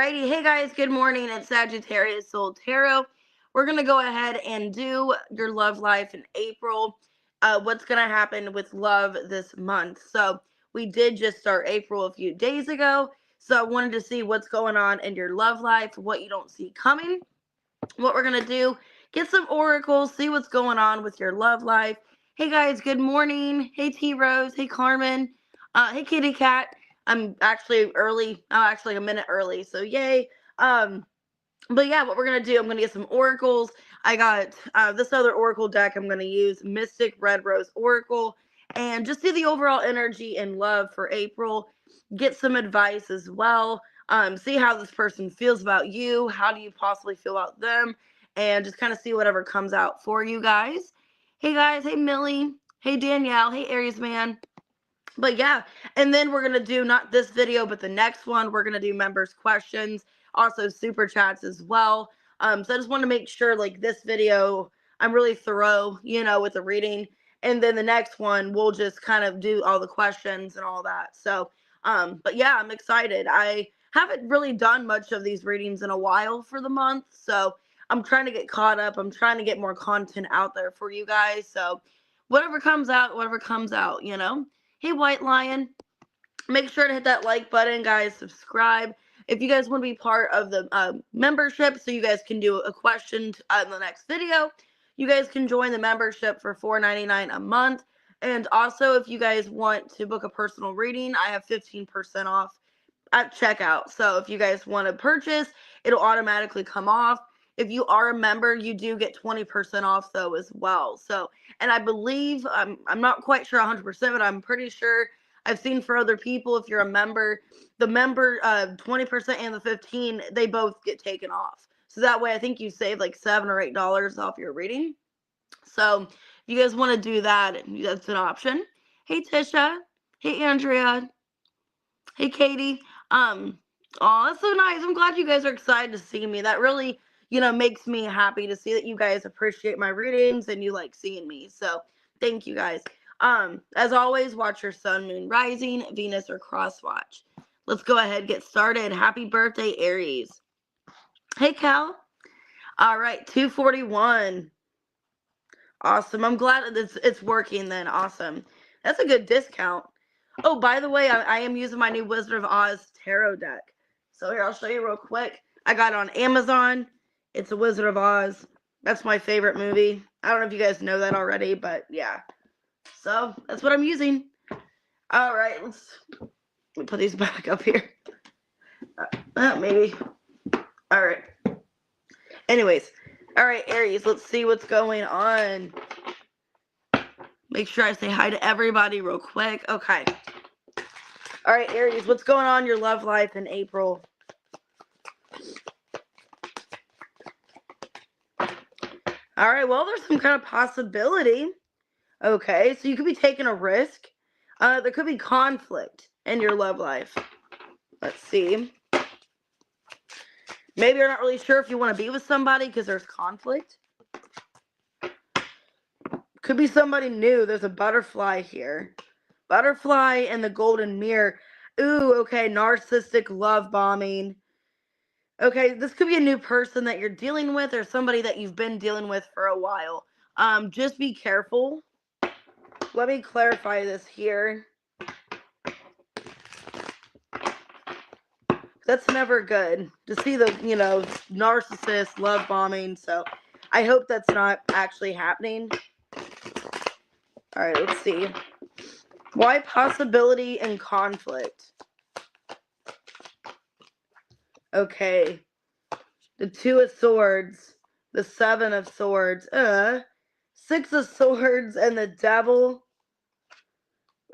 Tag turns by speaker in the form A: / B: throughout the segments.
A: Alrighty, hey guys, good morning. It's Sagittarius Soul Tarot. We're gonna go ahead and do your love life in April. What's gonna happen with love this month? So we did just start April a few days ago. So I wanted to see what's going on in your love life, what you don't see coming. What we're gonna do, get some oracles, see what's going on with your love life. Hey guys, good morning. Hey T Rose, hey Carmen, hey Kitty Cat. I'm actually early. I'm actually a minute early, so yay. But yeah, what we're gonna do, I'm gonna get some oracles. I got this other oracle deck I'm gonna use, Mystic Red Rose Oracle, and just see the overall energy and love for April. Get some advice as well. See how this person feels about you. How do you possibly feel about them? And just kind of see whatever comes out for you guys. Hey guys, hey Millie, hey Danielle, hey Aries man. But yeah, and then we're going to do not this video, but the next one, we're going to do members' questions, also super chats as well. So I just want to make sure, like, this video, I'm really thorough, with the reading. And then the next one, we'll just kind of do all the questions and all that. So, but yeah, I'm excited. I haven't really done much of these readings in a while for the month. So I'm trying to get caught up. I'm trying to get more content out there for you guys. So whatever comes out, Hey, White Lion, make sure to hit that like button, guys. Subscribe. If you guys want to be part of the membership so you guys can do a question in the next video, you guys can join the membership for $4.99 a month. And also, if you guys want to book a personal reading, I have 15% off at checkout. So if you guys want to purchase, it'll automatically come off. If you are a member, you do get 20% off though as well. So, and I believe, I'm not quite sure 100%, but I'm pretty sure I've seen for other people, if you're a member, the member 20% and the 15, they both get taken off. So that way I think you save like $7 or $8 off your reading. So if you guys want to do that, that's an option. Hey Tisha, hey Andrea, hey Katie. Oh, that's so nice. I'm glad you guys are excited to see me. That really, makes me happy to see that you guys appreciate my readings and you like seeing me. So thank you guys. As always, watch your sun, moon, rising, Venus, or cross watch. Let's go ahead and get started. Happy birthday, Aries. Hey, Cal. All right, 241. Awesome. I'm glad it's working then. Awesome. That's a good discount. Oh, by the way, I am using my new Wizard of Oz tarot deck. So here, I'll show you real quick. I got it on Amazon. It's a Wizard of Oz. That's my favorite movie. I don't know if you guys know that already, but yeah. So that's what I'm using. All right, let me put these back up here. Maybe. All right. Anyways, all right, Aries, let's see what's going on. Make sure I say hi to everybody real quick. Okay. All right, Aries, what's going on in your love life in April? All right, well, there's some kind of possibility. Okay, so you could be taking a risk. There could be conflict in your love life. Let's see. Maybe you're not really sure if you want to be with somebody because there's conflict. Could be somebody new. There's a butterfly here. Butterfly and the golden mirror. Ooh, okay, narcissistic love bombing. Okay, this could be a new person that you're dealing with or somebody that you've been dealing with for a while. Just be careful. Let me clarify this here. That's never good to see the, narcissist love bombing. So I hope that's not actually happening. All right, let's see. Why possibility and conflict? Okay. The Two of Swords, the Seven of Swords, Six of Swords, and the Devil.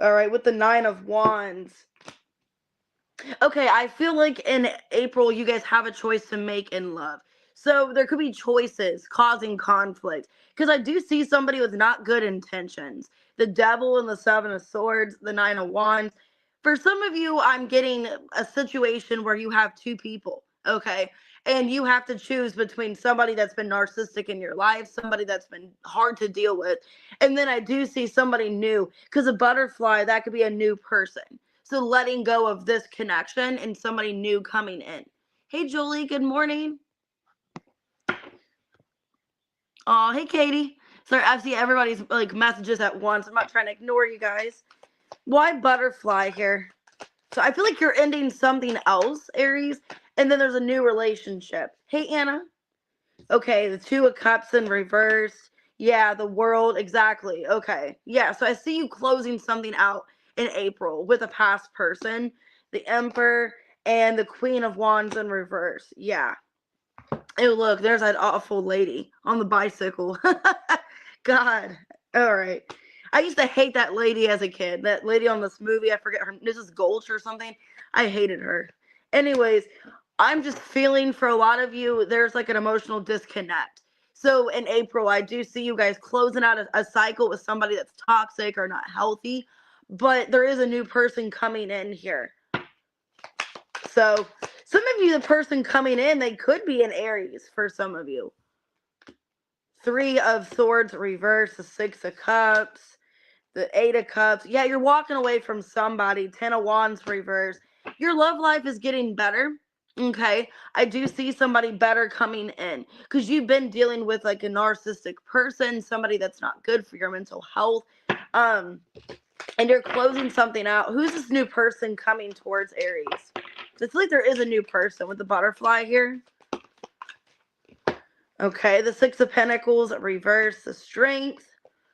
A: All right, with the Nine of Wands. Okay, I feel like in April, you guys have a choice to make in love. So there could be choices causing conflict. Because I do see somebody with not good intentions. The Devil and the Seven of Swords, the Nine of Wands. For some of you, I'm getting a situation where you have two people, okay? And you have to choose between somebody that's been narcissistic in your life, somebody that's been hard to deal with. And then I do see somebody new. Because a butterfly, that could be a new person. So letting go of this connection and somebody new coming in. Hey, Julie, good morning. Oh, hey, Katie. Sorry, I see everybody's like messages at once. I'm not trying to ignore you guys. Why butterfly here? So I feel like you're ending something else, Aries, and then there's a new relationship. Hey, Anna. Okay, the Two of Cups in reverse. Yeah, the World, exactly. Okay. Yeah, so I see you closing something out in April with a past person, the Emperor, and the Queen of Wands in reverse. Yeah. Oh, look, there's that awful lady on the bicycle. God. All right. I used to hate that lady as a kid. That lady on this movie, I forget her, Mrs. Gulch or something. I hated her. Anyways, I'm just feeling for a lot of you, there's like an emotional disconnect. So in April, I do see you guys closing out a cycle with somebody that's toxic or not healthy, but there is a new person coming in here. So some of you, the person coming in, they could be an Aries for some of you. Three of Swords reverse, the Six of Cups, the Eight of Cups. Yeah, you're walking away from somebody. Ten of Wands reverse. Your love life is getting better. Okay, I do see somebody better coming in because you've been dealing with like a narcissistic person, somebody that's not good for your mental health. And you're closing something out. Who's this new person coming towards Aries? It's like there is a new person with the butterfly here. Okay, the Six of Pentacles reverse, the Strength.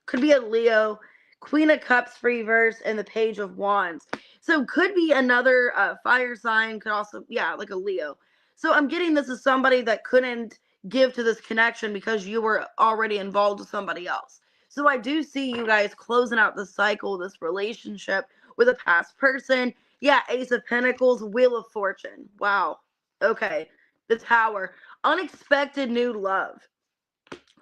A: Could be a Leo. Queen of Cups reverse, and the Page of Wands. So could be another fire sign. Could also, yeah, like a Leo. So I'm getting this is somebody that couldn't give to this connection because you were already involved with somebody else. So I do see you guys closing out the cycle, this relationship with a past person. Yeah, Ace of Pentacles, Wheel of Fortune. Wow. Okay. The Tower. Unexpected new love.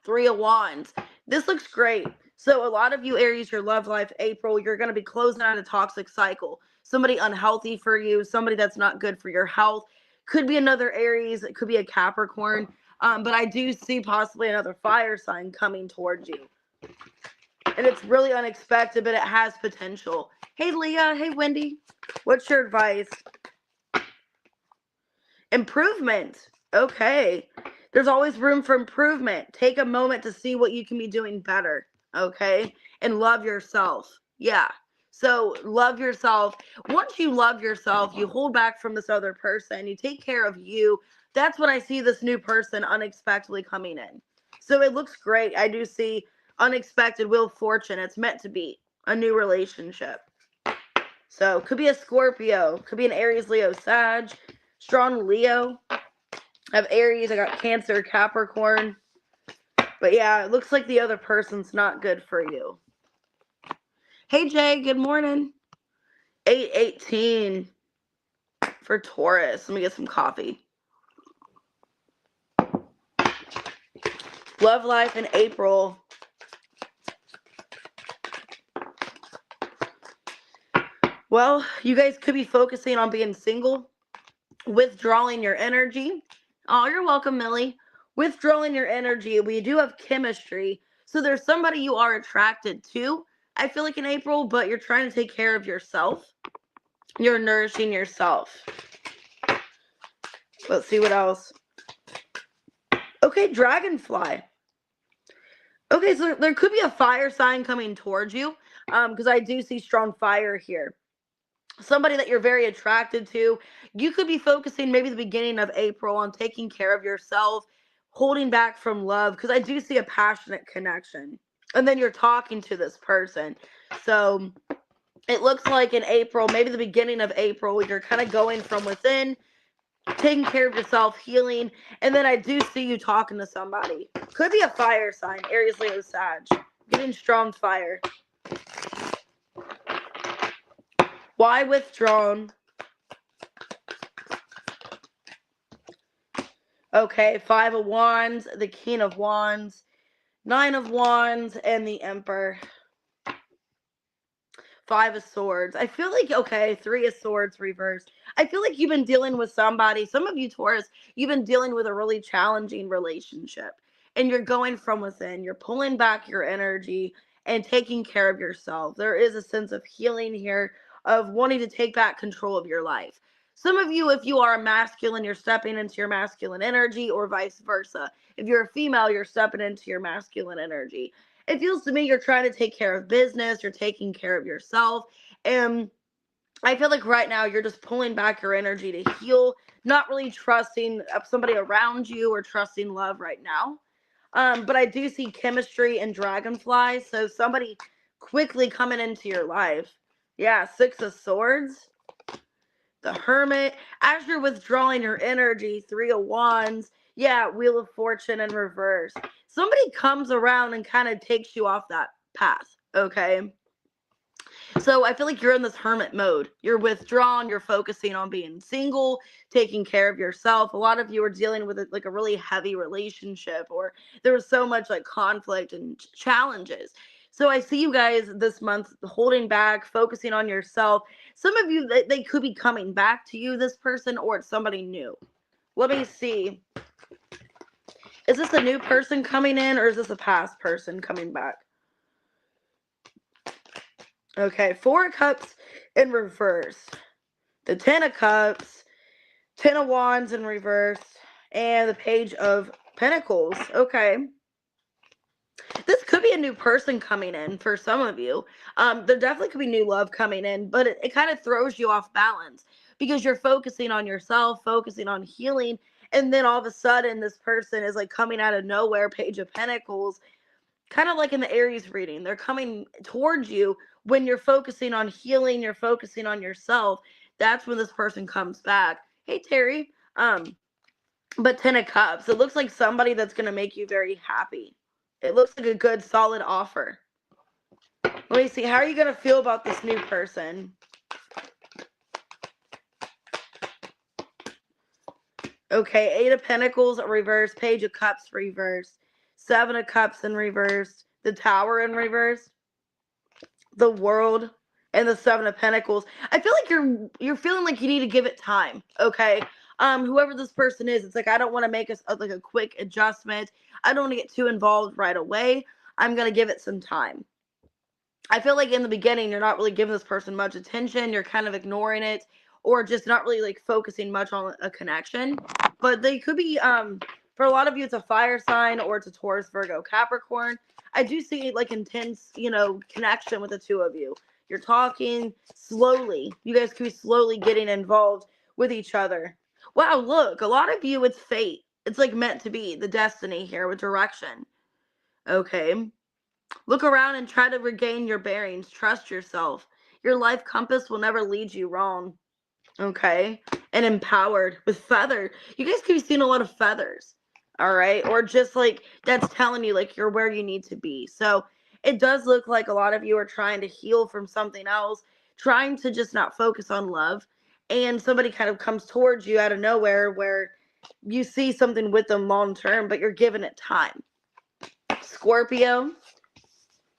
A: Three of Wands. This looks great. So a lot of you Aries, your love life, April, you're going to be closing out a toxic cycle. Somebody unhealthy for you, somebody that's not good for your health. Could be another Aries. It could be a Capricorn. But I do see possibly another fire sign coming towards you. And it's really unexpected, but it has potential. Hey, Leah. Hey, Wendy. What's your advice? Improvement. Okay. There's always room for improvement. Take a moment to see what you can be doing better. Okay. And love yourself. Yeah. So love yourself. Once you love yourself, you hold back from this other person. You take care of you. That's when I see this new person unexpectedly coming in. So it looks great. I do see unexpected Wheel of Fortune. It's meant to be a new relationship. So could be a Scorpio. Could be an Aries, Leo, Sag. Strong Leo. I have Aries. I got Cancer, Capricorn. But yeah, it looks like the other person's not good for you. Hey, Jay. Good morning. 8/18 for Taurus. Let me get some coffee. Love life in April. Well, you guys could be focusing on being single, withdrawing your energy. Oh, you're welcome, Millie. Withdrawing your energy. We do have chemistry. So there's somebody you are attracted to, I feel like in April, but you're trying to take care of yourself. You're nourishing yourself. Let's see what else. Okay, Dragonfly. Okay, so there could be a fire sign coming towards you because I do see strong fire here. Somebody that you're very attracted to. You could be focusing maybe the beginning of April on taking care of yourself, holding back from love, because I do see a passionate connection. And then you're talking to this person. So it looks like in April, maybe the beginning of April, you're kind of going from within, taking care of yourself, healing. And then I do see you talking to somebody. Could be a fire sign, Aries, Leo, Sag. Getting strong fire. Why withdrawn? Okay, Five of Wands, the King of Wands, Nine of Wands, and the Emperor. Five of Swords. I feel like, okay, Three of Swords reversed. I feel like you've been dealing with somebody, some of you Taurus, you've been dealing with a really challenging relationship. And you're going from within. You're pulling back your energy and taking care of yourself. There is a sense of healing here, of wanting to take back control of your life. Some of you, if you are a masculine, you're stepping into your masculine energy, or vice versa. If you're a female, you're stepping into your masculine energy. It feels to me you're trying to take care of business, you're taking care of yourself, and I feel like right now you're just pulling back your energy to heal, not really trusting somebody around you or trusting love right now. But I do see chemistry and dragonflies, so somebody quickly coming into your life. Yeah, Six of Swords, the Hermit. As you're withdrawing your energy, Three of Wands. Yeah, Wheel of Fortune in reverse. Somebody comes around and kind of takes you off that path, okay? So I feel like you're in this hermit mode. You're withdrawn. You're focusing on being single, taking care of yourself. A lot of you are dealing with like a really heavy relationship, or there was so much like conflict and challenges. So I see you guys this month holding back, focusing on yourself. Some of you, they could be coming back to you, this person, or it's somebody new. Let me see. Is this a new person coming in, or is this a past person coming back? Okay, Four of Cups in reverse. The Ten of Cups, Ten of Wands in reverse, and the Page of Pentacles. Okay. This could be a new person coming in for some of you. There definitely could be new love coming in, but it kind of throws you off balance because you're focusing on yourself, focusing on healing, and then all of a sudden this person is like coming out of nowhere, Page of Pentacles, kind of like in the Aries reading. They're coming towards you when you're focusing on healing, you're focusing on yourself. That's when this person comes back. Hey, Terry. But Ten of Cups, it looks like somebody that's going to make you very happy. It looks like a good, solid offer. Let me see. How are you going to feel about this new person? Okay, Eight of Pentacles reverse, Page of Cups reverse, Seven of Cups in reverse, the Tower in reverse, the World, and the Seven of Pentacles. I feel like you're feeling like you need to give it time, okay? Whoever this person is, it's like, I don't want to make like a quick adjustment. I don't want to get too involved right away. I'm going to give it some time. I feel like in the beginning, you're not really giving this person much attention. You're kind of ignoring it, or just not really like focusing much on a connection. But they could be, for a lot of you, it's a fire sign, or it's a Taurus, Virgo, Capricorn. I do see like intense, connection with the two of you. You're talking slowly. You guys could be slowly getting involved with each other. Wow, look, a lot of you, it's fate. It's like meant to be, the destiny here with direction. Okay. Look around and try to regain your bearings. Trust yourself. Your life compass will never lead you wrong. Okay. And empowered with feather. You guys could be seeing a lot of feathers. All right. Or just like that's telling you like you're where you need to be. So it does look like a lot of you are trying to heal from something else, trying to just not focus on love. And somebody kind of comes towards you out of nowhere where you see something with them long term, but you're giving it time. Scorpio.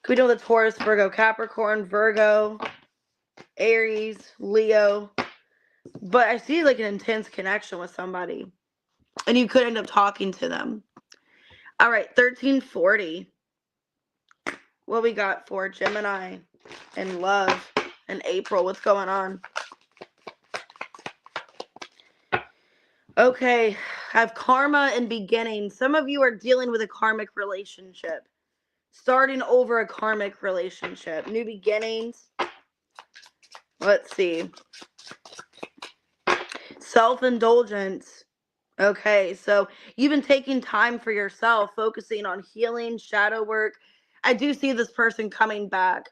A: Could we do the Taurus, Virgo, Capricorn, Virgo, Aries, Leo. But I see like an intense connection with somebody. And you could end up talking to them. All right, 1340. What we got for Gemini and love and April? What's going on? Okay, I have karma and beginning. Some of you are dealing with a karmic relationship. Starting over a karmic relationship. New beginnings. Let's see. Self-indulgence. Okay, so you've been taking time for yourself, focusing on healing, shadow work. I do see this person coming back.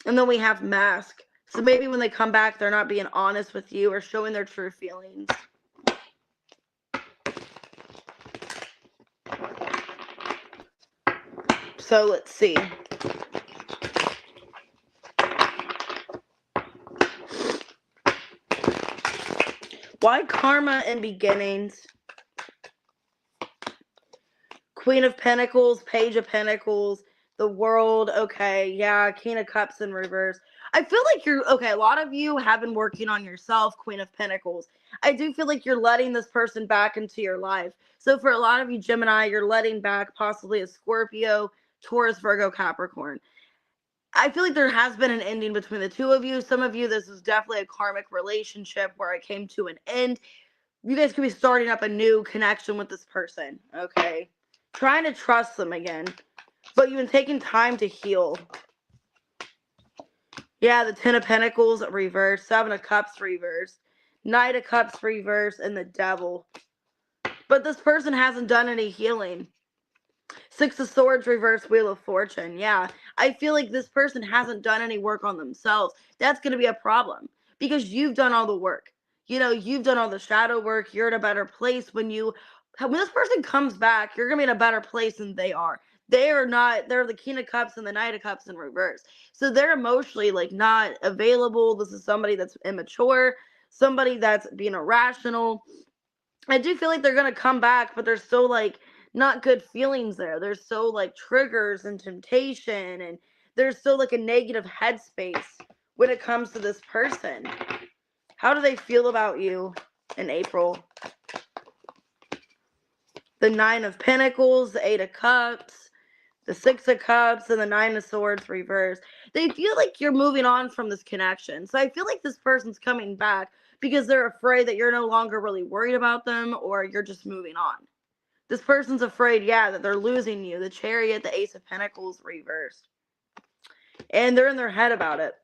A: And then we have mask. So maybe when they come back, they're not being honest with you or showing their true feelings. So let's see. Why karma and beginnings? Queen of Pentacles, Page of Pentacles, the World. Okay, yeah, King of Cups in reverse. I feel like a lot of you have been working on yourself, Queen of Pentacles. I do feel like you're letting this person back into your life. So for a lot of you, Gemini, you're letting back possibly a Scorpio, Taurus, Virgo, Capricorn. I feel like there has been an ending between the two of you. Some of you, this is definitely a karmic relationship where it came to an end. You guys could be starting up a new connection with this person, okay? Trying to trust them again. But you've been taking time to heal. Yeah, the Ten of Pentacles reversed, Seven of Cups reversed, Knight of Cups reversed, and the Devil. But this person hasn't done any healing. Six of Swords reversed, Wheel of Fortune. Yeah, I feel like this person hasn't done any work on themselves. That's going to be a problem because you've done all the work. You know, you've done all the shadow work. You're in a better place when this person comes back, you're going to be in a better place than they are. They're the King of Cups and the Knight of Cups in reverse. So they're emotionally like not available. This is somebody that's immature, somebody that's being irrational. I do feel like they're going to come back, but there's still like not good feelings there. There's still like triggers and temptation, and there's still like a negative headspace when it comes to this person. How do they feel about you in April? The Nine of Pentacles, the Eight of Cups, the Six of Cups, and the Nine of Swords reversed. They feel like you're moving on from this connection. So I feel like this person's coming back because they're afraid that you're no longer really worried about them, or you're just moving on. This person's afraid, yeah, that they're losing you. The Chariot, the Ace of Pentacles reversed. And they're in their head about it.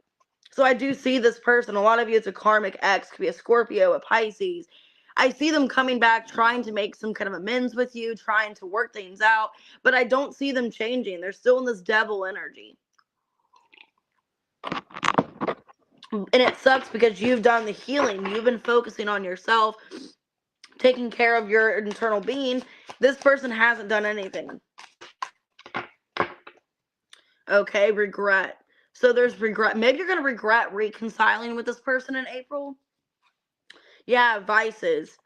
A: So I do see this person. A lot of you, it's a karmic ex. Could be a Scorpio, a Pisces. I see them coming back, trying to make some kind of amends with you, trying to work things out. But I don't see them changing. They're still in this devil energy. And it sucks because you've done the healing. You've been focusing on yourself, taking care of your internal being. This person hasn't done anything. Okay, regret. So there's regret. Maybe you're going to regret reconciling with this person in April. Yeah, vices.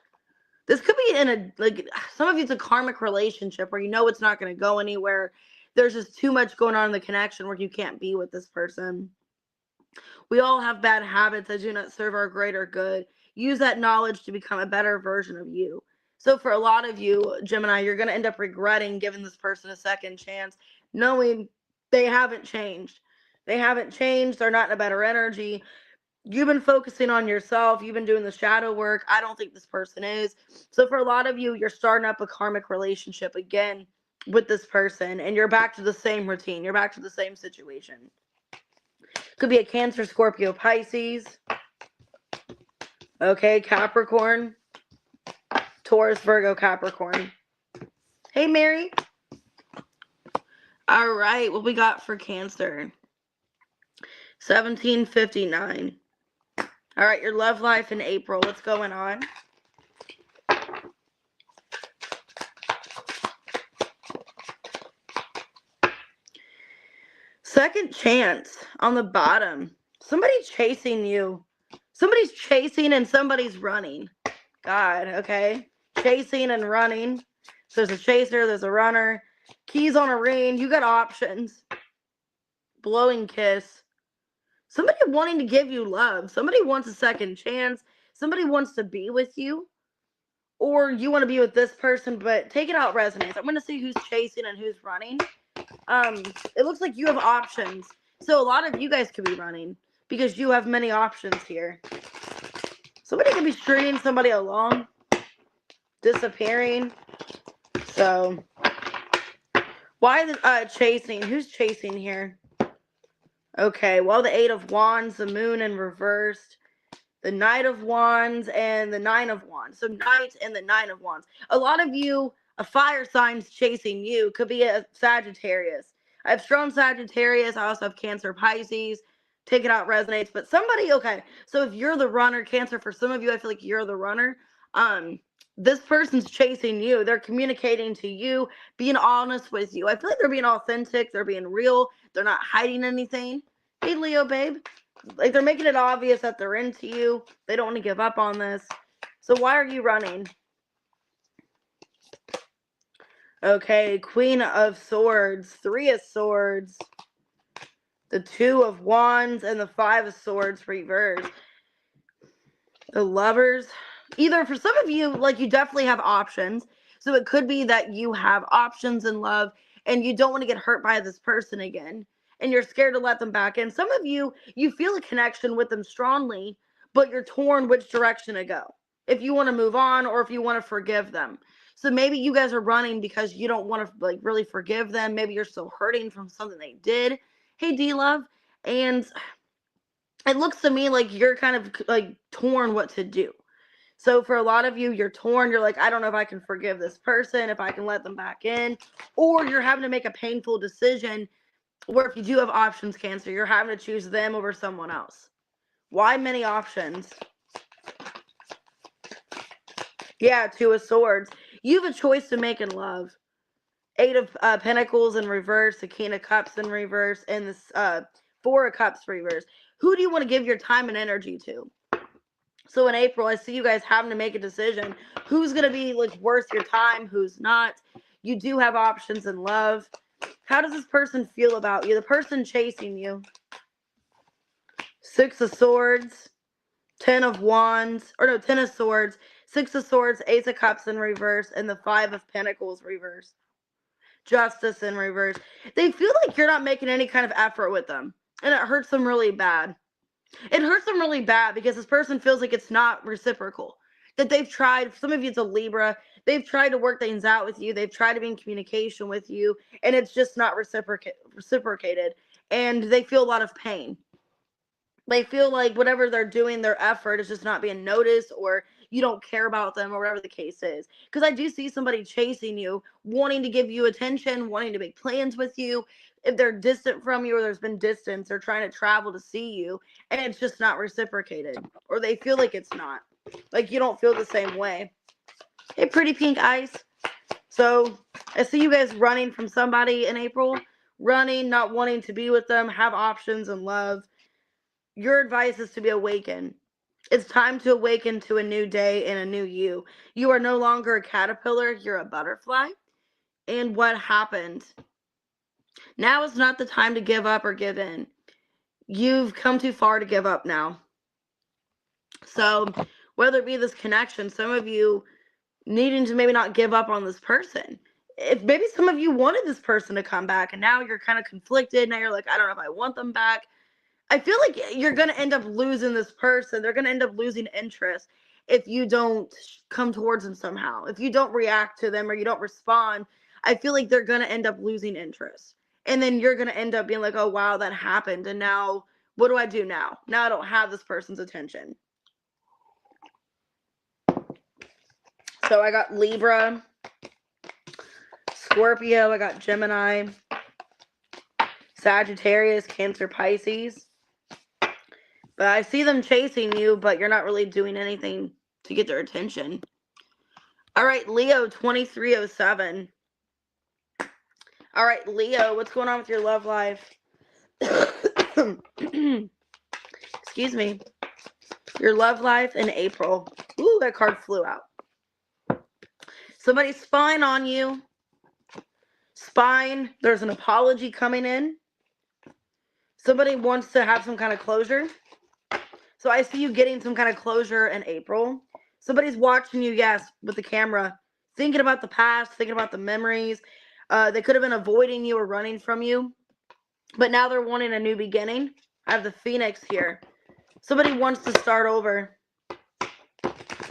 A: This could be in a, like, some of you, it's a karmic relationship where you know it's not going to go anywhere. There's just too much going on in the connection where you can't be with this person. We all have bad habits that do not serve our greater good. Use that knowledge to become a better version of you. So for a lot of you, Gemini, you're going to end up regretting giving this person a second chance, knowing they haven't changed. They haven't changed. They're not in a better energy. You've been focusing on yourself. You've been doing the shadow work. I don't think this person is. So for a lot of you, you're starting up a karmic relationship again with this person, and you're back to the same routine. You're back to the same situation. Could be a Cancer, Scorpio, Pisces. Okay, Capricorn. Taurus, Virgo, Capricorn. Hey, Mary. All right, what we got for Cancer? 1759. All right, your love life in April. What's going on? Second chance on the bottom. Somebody's chasing you. Somebody's chasing and somebody's running. God, okay? Chasing and running. So there's a chaser, there's a runner. Keys on a ring. You got options. Blowing kiss. Somebody wanting to give you love. Somebody wants a second chance. Somebody wants to be with you. Or you want to be with this person, but take it out resonates. I'm going to see who's chasing and who's running. It looks like you have options. So a lot of you guys could be running because you have many options here. Somebody could be stringing somebody along, disappearing. So why the chasing? Who's chasing here? Okay, well, the Eight of Wands, the Moon in reversed, the Knight of Wands, and the Nine of Wands. So Knight and the Nine of Wands. A lot of you, a fire sign's chasing you. Could be a Sagittarius. I have strong Sagittarius. I also have Cancer, Pisces. Take it out resonates. But somebody, okay, so if you're the runner, Cancer, for some of you, I feel like you're the runner. This person's chasing you. They're communicating to you, being honest with you. I feel like they're being authentic. They're being real. They're not hiding anything. Hey, Leo, babe. Like, they're making it obvious that they're into you. They don't want to give up on this. So why are you running? Okay, Queen of Swords, Three of Swords, the Two of Wands, and the Five of Swords reversed. The Lovers. Either for some of you, like, you definitely have options. So it could be that you have options in love and you don't want to get hurt by this person again. and you're scared to let them back in. Some of you, you feel a connection with them strongly, but you're torn which direction to go. If you want to move on or if you want to forgive them. So maybe you guys are running because you don't want to like really forgive them. Maybe you're still hurting from something they did. Hey, D-Love. And it looks to me like you're kind of like torn what to do. So for a lot of you, you're torn. You're like, I don't know if I can forgive this person, if I can let them back in. Or you're having to make a painful decision where if you do have options, Cancer, you're having to choose them over someone else. Why many options? Yeah, Two of Swords. You have a choice to make in love. Eight of Pentacles in reverse, the King of Cups in reverse, and this Four of Cups reverse. Who do you want to give your time and energy to? So in April, I see you guys having to make a decision. Who's going to be like worth your time? Who's not? You do have options in love. How does this person feel about you? The person chasing you. Six of Swords. 10 of Wands. Or no, 10 of Swords. Six of Swords. Ace of Cups in reverse. And the Five of Pentacles reverse. Justice in reverse. They feel like you're not making any kind of effort with them. And it hurts them really bad. It hurts them really bad because this person feels like it's not reciprocal. That they've tried, some of you it's a Libra, they've tried to work things out with you. They've tried to be in communication with you. And it's just not reciprocated. And they feel a lot of pain. They feel like whatever they're doing, their effort is just not being noticed, or you don't care about them, or whatever the case is. Because I do see somebody chasing you, wanting to give you attention, wanting to make plans with you. If they're distant from you, or there's been distance, they're trying to travel to see you, and it's just not reciprocated. Or they feel like it's not. Like you don't feel the same way. Hey, pretty pink eyes. So I see you guys running from somebody in April. Running, not wanting to be with them, have options in love. Your advice is to be awakened. It's time to awaken to a new day and a new you. You are no longer a caterpillar, you're a butterfly. And what happened? Now is not the time to give up or give in. You've come too far to give up now. So whether it be this connection, some of you needing to maybe not give up on this person. If maybe some of you wanted this person to come back and now you're kind of conflicted. Now you're like, I don't know if I want them back. I feel like you're going to end up losing this person. They're going to end up losing interest if you don't come towards them somehow. If you don't react to them or you don't respond, I feel like they're going to end up losing interest. And then you're going to end up being like, oh, wow, that happened. And now, what do I do now? Now I don't have this person's attention. So I got Libra, Scorpio, I got Gemini, Sagittarius, Cancer, Pisces. But I see them chasing you, but you're not really doing anything to get their attention. All right, Leo, 2307. All right, Leo, what's going on with your love life? Excuse me. Your love life in April. Ooh, that card flew out. Somebody's spying on you. Spying. There's an apology coming in. Somebody wants to have some kind of closure. So I see you getting some kind of closure in April. Somebody's watching you, yes, with the camera, thinking about the past, thinking about the memories. They could have been avoiding you or running from you. But now they're wanting a new beginning. I have the Phoenix here. Somebody wants to start over.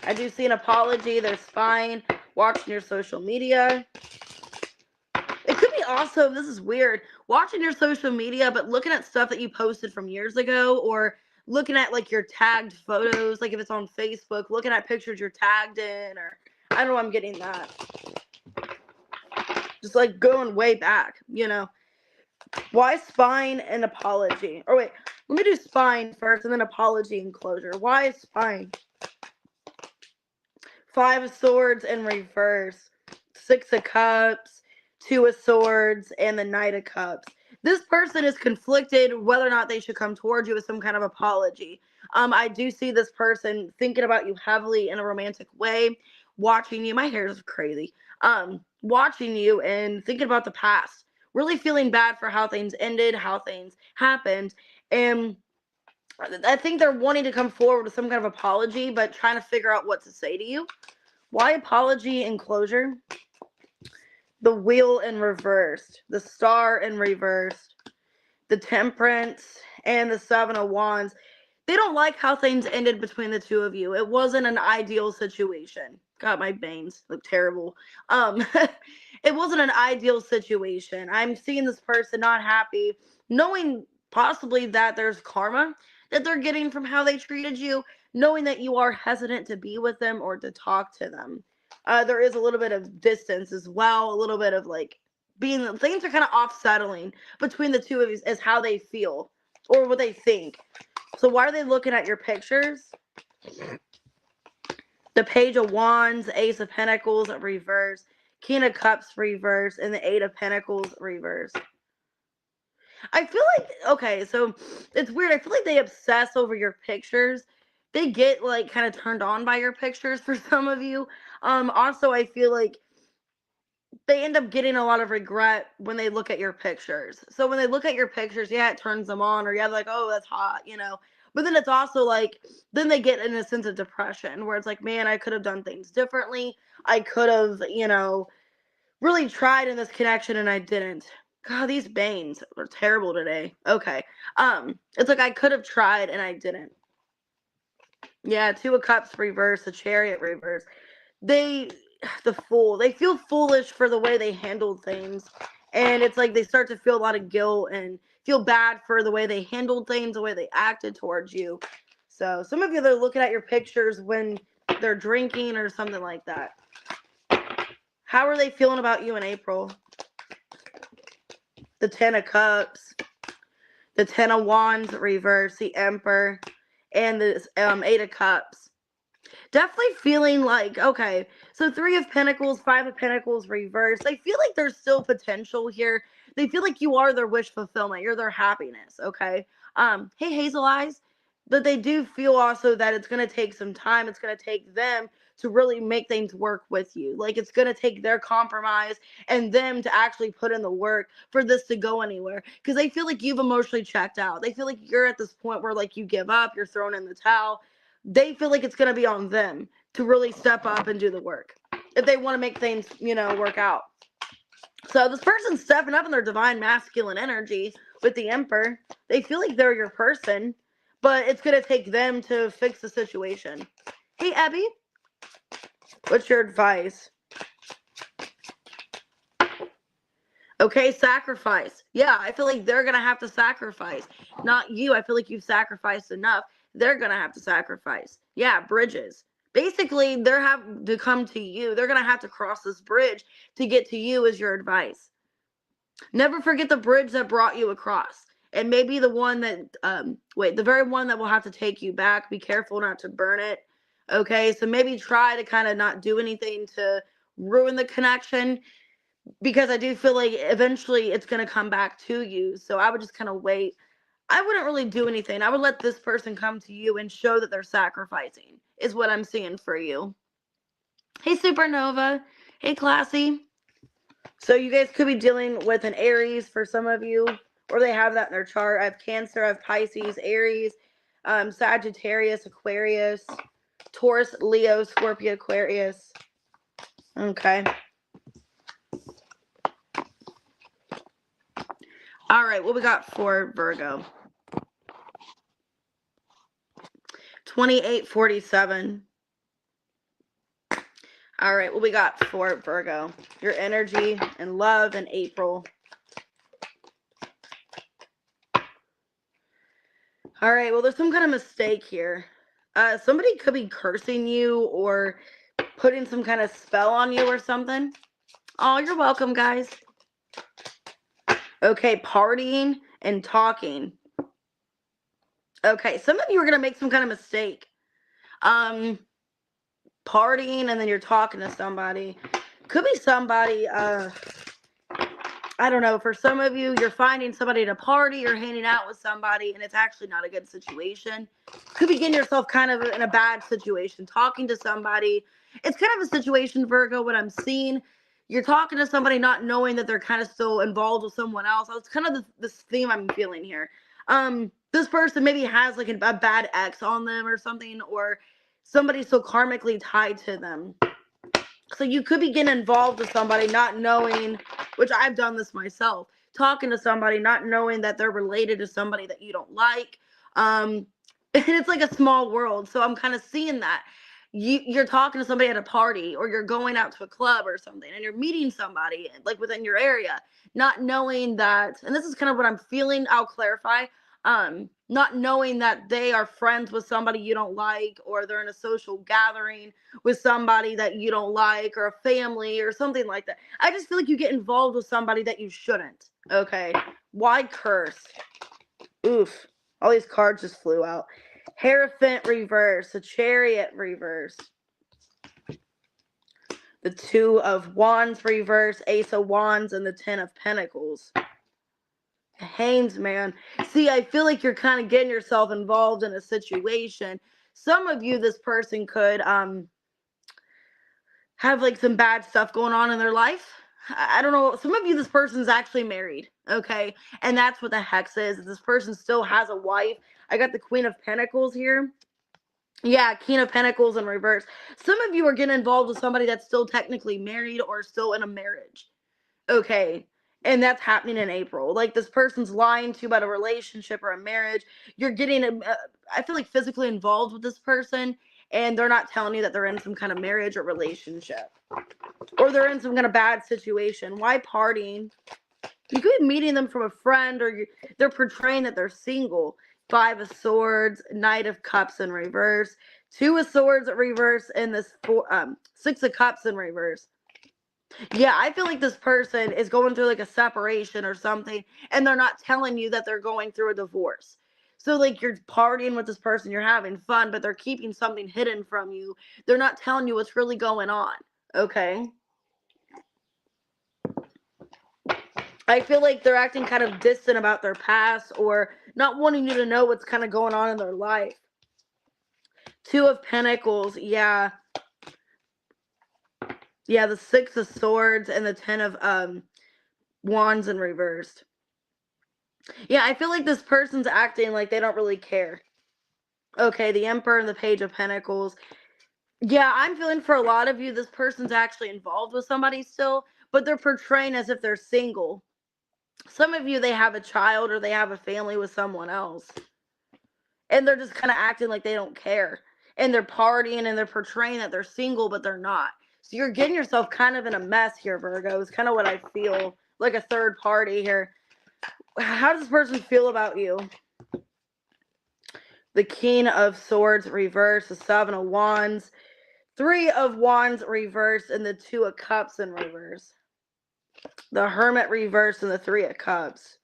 A: I do see an apology. They're spying, watching your social media. It could be also, this is weird, watching your social media, but looking at stuff that you posted from years ago, or looking at like your tagged photos, like if it's on Facebook, looking at pictures you're tagged in, or I don't know, I'm getting that. Just like going way back, you know. Why spying and apology? Or wait, let me do spying first and then apology and closure. Why is spying? Five of Swords in reverse. Six of Cups. Two of Swords and the Knight of Cups. This person is conflicted whether or not they should come towards you with some kind of apology. I do see this person thinking about you heavily in a romantic way, watching you. My hair is crazy. Watching you and thinking about the past. Really feeling bad for how things ended, how things happened. And I think they're wanting to come forward with some kind of apology, but trying to figure out what to say to you. Why apology and closure? The Wheel in reversed. The Star in reversed. the Temperance, and the Seven of Wands. They don't like how things ended between the two of you. It wasn't an ideal situation. God, my veins look terrible. It wasn't an ideal situation. I'm seeing this person not happy, knowing possibly that there's karma that they're getting from how they treated you, knowing that you are hesitant to be with them or to talk to them. There is a little bit of distance as well, a little bit of like being, things are kind of off-settling between the two of you as how they feel or what they think. So why are they looking at your pictures? The Page of Wands, Ace of Pentacles reverse, King of Cups reverse, and the Eight of Pentacles reverse. I feel like, okay, so it's weird. I feel like they obsess over your pictures. They get like kind of turned on by your pictures for some of you. Also, I feel like they end up getting a lot of regret when they look at your pictures. So when they look at your pictures, yeah, it turns them on, or yeah, like, oh, that's hot, you know. But then it's also like, then they get in a sense of depression where it's like, man, I could have done things differently. I could have, you know, really tried in this connection and I didn't. God, these veins are terrible today. Okay. It's like I could have tried and I didn't. Yeah, Two of Cups reverse, the Chariot reverse. The Fool. They feel foolish for the way they handled things. And it's like they start to feel a lot of guilt and feel bad for the way they handled things, the way they acted towards you. So some of you, they're looking at your pictures when they're drinking or something like that. How are they feeling about you in April? The Ten of Cups, the Ten of Wands reverse, the Emperor, and the Eight of Cups. Definitely feeling like, okay, so Three of Pentacles, Five of Pentacles reverse. They feel like there's still potential here. They feel like you are their wish fulfillment. You're their happiness, okay? Hey, Hazel Eyes. But they do feel also that it's going to take some time. It's going to take them to really make things work with you. Like, it's going to take their compromise and them to actually put in the work for this to go anywhere. Because they feel like you've emotionally checked out. They feel like you're at this point where, like, you give up. You're thrown in the towel. They feel like it's going to be on them to really step up and do the work if they want to make things, you know, work out. So this person's stepping up in their divine masculine energy with the Emperor. They feel like they're your person, but it's going to take them to fix the situation. Hey, Abby, what's your advice? Okay, sacrifice. Yeah, I feel like they're going to have to sacrifice. Not you. I feel like you've sacrificed enough. They're going to have to sacrifice. Yeah, bridges. Basically, they're have to come to you. They're going to have to cross this bridge to get to you is your advice. Never forget the bridge that brought you across. And maybe the one that, the very one that will have to take you back. Be careful not to burn it. Okay, so maybe try to kind of not do anything to ruin the connection, because I do feel like eventually it's going to come back to you. So I would just kind of wait. I wouldn't really do anything. I would let this person come to you and show that they're sacrificing is what I'm seeing for you. Hey, Supernova. Hey, Classy. So you guys could be dealing with an Aries for some of you, or they have that in their chart. I have Cancer, I have Pisces, Aries, Sagittarius, Aquarius, Taurus, Leo, Scorpio, Aquarius. Okay. All right, what we got for Virgo? 2847. All right, what we got for Virgo? Your energy and love in April. All right, well, there's some kind of mistake here. Somebody could be cursing you or putting some kind of spell on you or something. Oh, you're welcome, guys. Okay, partying and talking. Okay, some of you are going to make some kind of mistake. Partying and then you're talking to somebody. Could be somebody, I don't know, for some of you, you're finding somebody to party, you're hanging out with somebody, and it's actually not a good situation. Could be getting yourself kind of in a bad situation, talking to somebody. It's kind of a situation, Virgo, what I'm seeing. You're talking to somebody not knowing that they're kind of still involved with someone else. It's kind of this theme I'm feeling here. This person maybe has like a bad ex on them or something, or somebody so karmically tied to them. So you could be getting involved with somebody not knowing, which I've done this myself. talking to somebody, not knowing that they're related to somebody that you don't like. And it's like a small world. So I'm kind of seeing that. You're talking to somebody at a party, or you're going out to a club or something, and you're meeting somebody like within your area, not knowing that, and this is kind of what I'm feeling, I'll clarify, not knowing that they are friends with somebody you don't like, or they're in a social gathering with somebody that you don't like, or a family or something like that. I just feel like you get involved with somebody that you shouldn't. Okay, why curse? Oof, all these cards just flew out. Hierophant reverse, a Chariot reverse, the Two of Wands reverse, Ace of Wands, and the Ten of Pentacles. Haynes, man. See, I feel like you're kind of getting yourself involved in a situation. Some of you, this person could have like some bad stuff going on in their life. I don't know. Some of you, this person's actually married, okay? And that's what the hex is. This person still has a wife. I got the Queen of Pentacles here. Yeah, King of Pentacles in reverse. Some of you are getting involved with somebody that's still technically married or still in a marriage, okay? And that's happening in April. Like, this person's lying to you about a relationship or a marriage. You're getting, I feel like, physically involved with this person, and they're not telling you that they're in some kind of marriage or relationship, or they're in some kind of bad situation. Why partying? You could be meeting them from a friend, or they're portraying that they're single. Five of Swords, Knight of Cups in reverse, Two of Swords in reverse, and this Six of Cups in reverse. Yeah, I feel like this person is going through like a separation or something, and they're not telling you that they're going through a divorce. So like, you're partying with this person, you're having fun, but they're keeping something hidden from you. They're not telling you what's really going on, okay? I feel like they're acting kind of distant about their past, or not wanting you to know what's kind of going on in their life. Two of Pentacles, yeah. Yeah, the Six of Swords and the Ten of Wands in reversed. Yeah, I feel like this person's acting like they don't really care. Okay, the Emperor and the Page of Pentacles. Yeah, I'm feeling for a lot of you, this person's actually involved with somebody still, but they're portraying as if they're single. Some of you, they have a child or they have a family with someone else, and they're just kind of acting like they don't care, and they're partying and they're portraying that they're single, but they're not. So you're getting yourself kind of in a mess here, Virgo. It's kind of what I feel, like a third party here. How does this person feel about you? The King of Swords reverse, the Seven of Wands, Three of Wands reverse, and the Two of Cups in reverse. The Hermit reverse and the Three of Cups.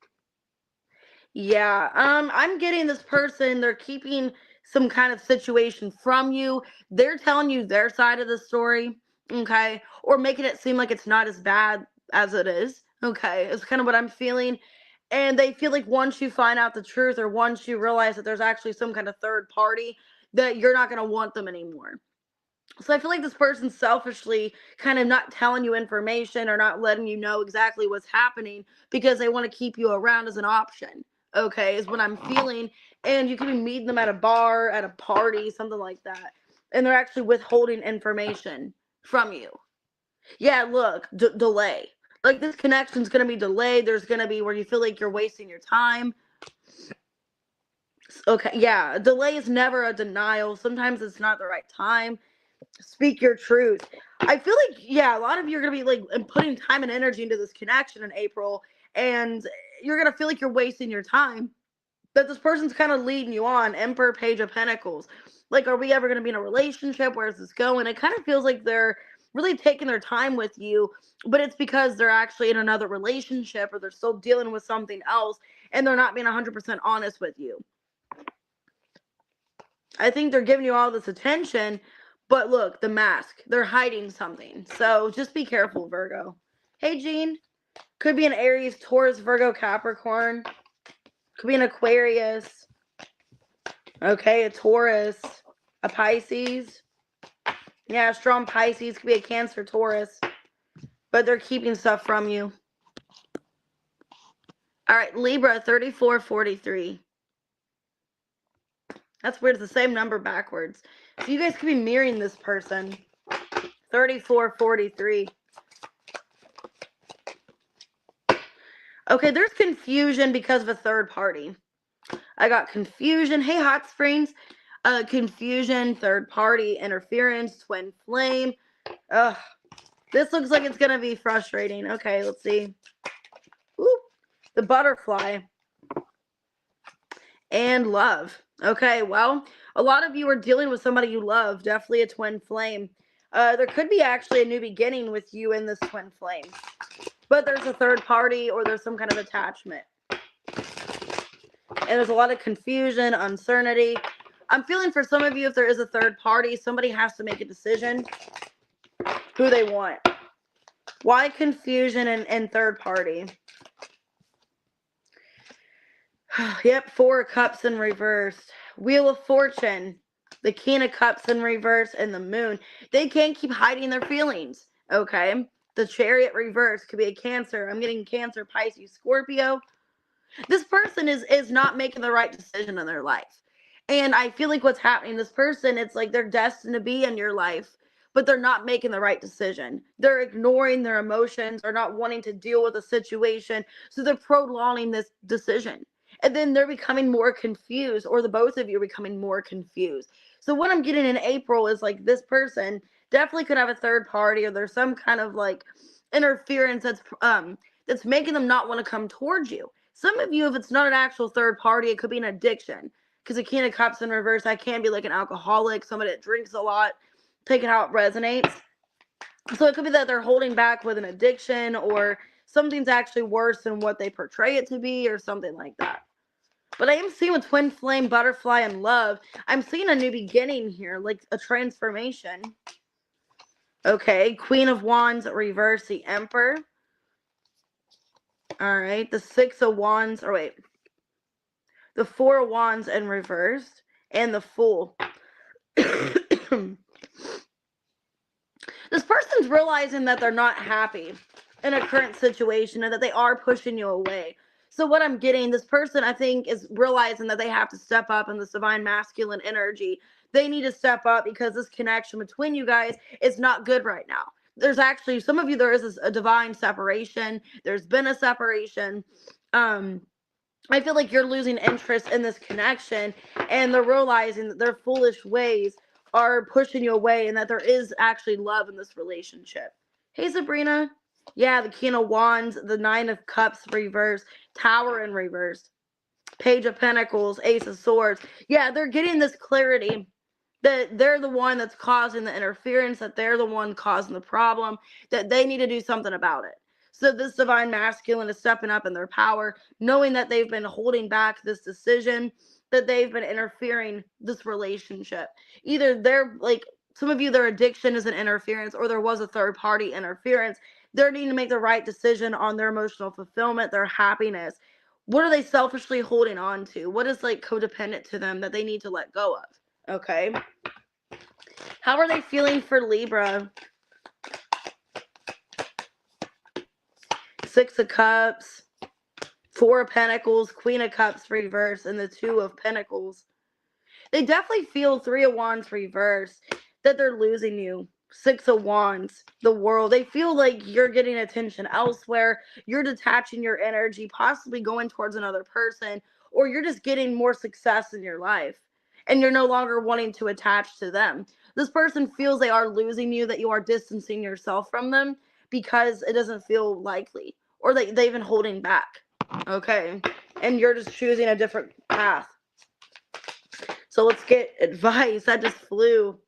A: Yeah, I'm getting this person, they're keeping some kind of situation from you. They're telling you their side of the story, okay? Or making it seem like it's not as bad as it is, okay? It's kind of what I'm feeling. And they feel like once you find out the truth, or once you realize that there's actually some kind of third party, that you're not going to want them anymore. So I feel like this person's selfishly kind of not telling you information, or not letting you know exactly what's happening, because they want to keep you around as an option, okay, is what I'm feeling. And you could be meeting them at a bar, at a party, something like that, and they're actually withholding information from you. Yeah, look, delay. Like, this connection's going to be delayed. There's going to be where you feel like you're wasting your time. Okay, yeah, delay is never a denial. Sometimes it's not the right time. Speak your truth. I feel like, yeah, a lot of you are going to be like putting time and energy into this connection in April, and you're going to feel like you're wasting your time. That this person's kind of leading you on. Emperor, Page of Pentacles. Like, are we ever going to be in a relationship? Where's this going? It kind of feels like they're really taking their time with you, but it's because they're actually in another relationship, or they're still dealing with something else, and they're not being 100% honest with you. I think they're giving you all this attention, but look, the mask, they're hiding something. So just be careful, Virgo. Hey, Jean. Could be an Aries, Taurus, Virgo, Capricorn. Could be an Aquarius. Okay, a Taurus, a Pisces. Yeah, a strong Pisces. Could be a Cancer, Taurus. But they're keeping stuff from you. All right, Libra, 3443. That's weird. It's the same number backwards. So you guys could be mirroring this person. 3443. Okay, there's confusion because of a third party. I got confusion. Hey, Hot Springs. Confusion, third party, interference, twin flame. Ugh. This looks like it's going to be frustrating. Okay, let's see. Ooh, the butterfly. And love. Okay, well, a lot of you are dealing with somebody you love. Definitely a twin flame. There could be actually a new beginning with you in this twin flame. But there's a third party or there's some kind of attachment. And there's a lot of confusion, uncertainty. I'm feeling for some of you, if there is a third party, somebody has to make a decision who they want. Why confusion and third party? Yep, Four of Cups in reverse. Wheel of Fortune. The King of Cups in reverse and the Moon. They can't keep hiding their feelings. Okay? The Chariot reverse could be a Cancer. I'm getting Cancer, Pisces, Scorpio. This person is not making the right decision in their life. And I feel like what's happening, this person, it's like they're destined to be in your life, but they're not making the right decision. They're ignoring their emotions or not wanting to deal with a situation. So they're prolonging this decision. And then they're becoming more confused, or the both of you are becoming more confused. So what I'm getting in April is like this person definitely could have a third party, or there's some kind of like interference that's making them not want to come towards you. Some of you, if it's not an actual third party, it could be an addiction. Because a King of Cups in reverse, I can be like an alcoholic, somebody that drinks a lot, taking how it resonates. So it could be that they're holding back with an addiction, or something's actually worse than what they portray it to be, or something like that. But I am seeing with twin flame, butterfly, and love, I'm seeing a new beginning here, like a transformation. Okay, Queen of Wands, reverse, the Emperor. All right, the Six of Wands, or wait, the Four of Wands in reverse, and the Fool. This person's realizing that they're not happy in a current situation and that they are pushing you away. So what I'm getting, this person, I think, is realizing that they have to step up in this divine masculine energy. They need to step up because this connection between you guys is not good right now. There's actually, some of you, there is a divine separation. There's been a separation. I feel like you're losing interest in this connection, and they're realizing that their foolish ways are pushing you away and that there is actually love in this relationship. Hey, Sabrina. Yeah, the King of Wands, the Nine of Cups reverse, Tower in reverse, Page of Pentacles, Ace of Swords. Yeah, they're getting this clarity that they're the one that's causing the interference, that they're the one causing the problem, that they need to do something about it. So this divine masculine is stepping up in their power, knowing that they've been holding back this decision, that they've been interfering this relationship. Either they're like, some of you, their addiction is an interference, or there was a third party interference. They're needing to make the right decision on their emotional fulfillment, their happiness. What are they selfishly holding on to? What is like codependent to them that they need to let go of? Okay. How are they feeling for Libra? Six of Cups, Four of Pentacles, Queen of Cups reverse, and the Two of Pentacles. They definitely feel Three of Wands reverse, that they're losing you. Six of Wands, the World. They feel like you're getting attention elsewhere. You're detaching your energy, possibly going towards another person, or you're just getting more success in your life, and you're no longer wanting to attach to them. This person feels they are losing you, that you are distancing yourself from them because it doesn't feel likely, or that they've been holding back. Okay. And you're just choosing a different path. So let's get advice. That just flew.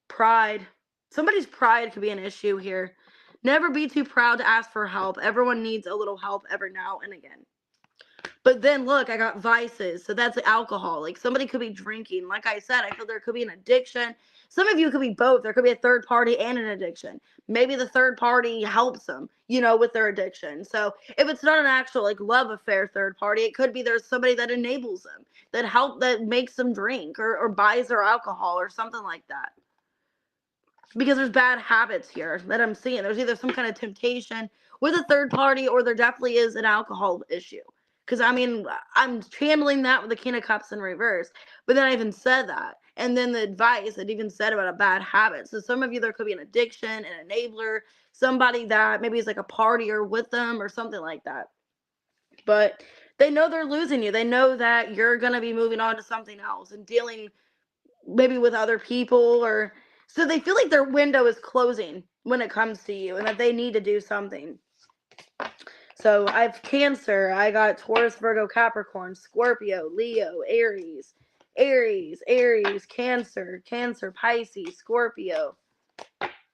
A: Pride. Somebody's pride could be an issue here. Never be too proud to ask for help. Everyone needs a little help every now and again. But then look, I got vices. So that's alcohol. Like somebody could be drinking. Like I said, I feel there could be an addiction. Some of you could be both. There could be a third party and an addiction. Maybe the third party helps them, with their addiction. So if it's not an actual like love affair third party, it could be there's somebody that enables them, that makes them drink or buys their alcohol or something like that. Because there's bad habits here that I'm seeing. There's either some kind of temptation with a third party, or there definitely is an alcohol issue. Because, I'm channeling that with the King of Cups in reverse. But then I even said that. And then the advice, it even said about a bad habit. So some of you, there could be an addiction, an enabler, somebody that maybe is like a partier with them or something like that. But they know they're losing you. They know that you're going to be moving on to something else and dealing maybe with other people, or so they feel like their window is closing when it comes to you and that they need to do something. So I have Cancer, I got Taurus, Virgo, Capricorn, Scorpio, Leo, Aries, Cancer, Pisces, Scorpio.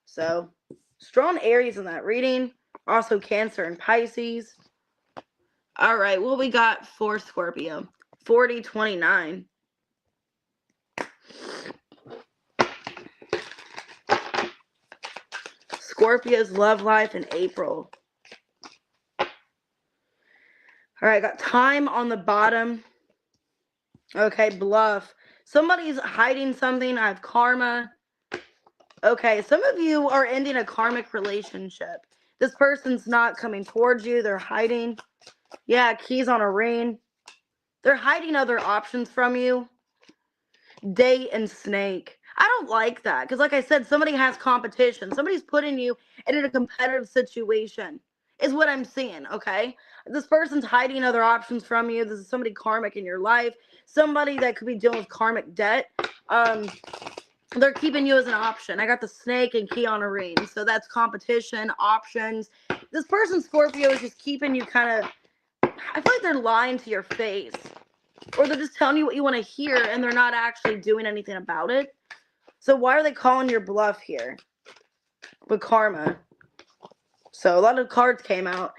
A: So strong Aries in that reading. Also Cancer and Pisces. All right, what we got for Scorpio? 4029. Scorpio's love life in April. All right, I got time on the bottom. Okay, bluff. Somebody's hiding something. I have karma. Okay, some of you are ending a karmic relationship. This person's not coming towards you. They're hiding. Yeah, keys on a ring. They're hiding other options from you. Date and snake. I don't like that because, like I said, somebody has competition. Somebody's putting you in a competitive situation is what I'm seeing, okay? This person's hiding other options from you. This is somebody karmic in your life. Somebody that could be dealing with karmic debt. They're keeping you as an option. I got the snake and key on a ring. So that's competition, options. This person, Scorpio, is just keeping you kind of, I feel like they're lying to your face. Or they're just telling you what you want to hear and they're not actually doing anything about it. So why are they calling your bluff here? With karma. So a lot of cards came out.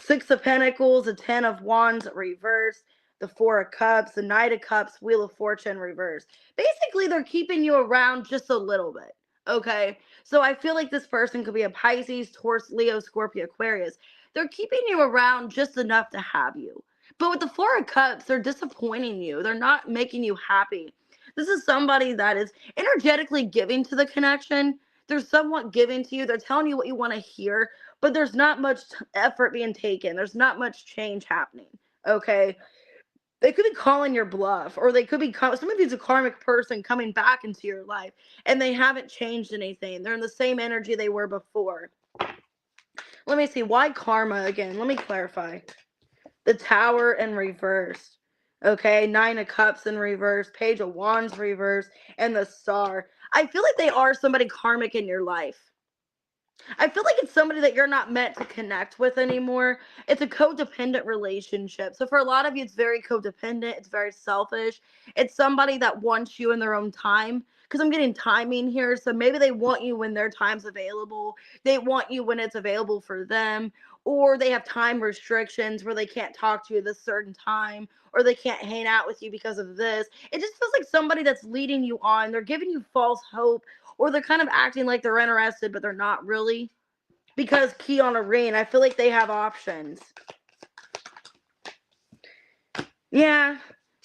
A: 6 of Pentacles, the 10 of Wands reverse, the 4 of Cups, the Knight of Cups, Wheel of Fortune reverse. Basically, they're keeping you around just a little bit, okay? So I feel like this person could be a Pisces, Taurus, Leo, Scorpio, Aquarius. They're keeping you around just enough to have you. But with the 4 of Cups, they're disappointing you. They're not making you happy. This is somebody that is energetically giving to the connection. They're somewhat giving to you. They're telling you what you want to hear, but there's not much effort being taken. There's not much change happening, okay? They could be calling your bluff, or they could be, some of you's a karmic person coming back into your life, and they haven't changed anything. They're in the same energy they were before. Let me see. Why karma again? Let me clarify. The Tower in reverse. Okay, 9 of Cups in reverse, Page of Wands reverse, and the Star. I feel like they are somebody karmic in your life. I feel like it's somebody that you're not meant to connect with anymore. It's a codependent relationship. So for a lot of you, it's very codependent. It's very selfish. It's somebody that wants you in their own time. Because I'm getting timing here. So maybe they want you when their time's available. They want you when it's available for them. Or they have time restrictions where they can't talk to you at this certain time. Or they can't hang out with you because of this. It just feels like somebody that's leading you on. They're giving you false hope. Or they're kind of acting like they're interested, but they're not really. Because key on a ring, I feel like they have options. Yeah.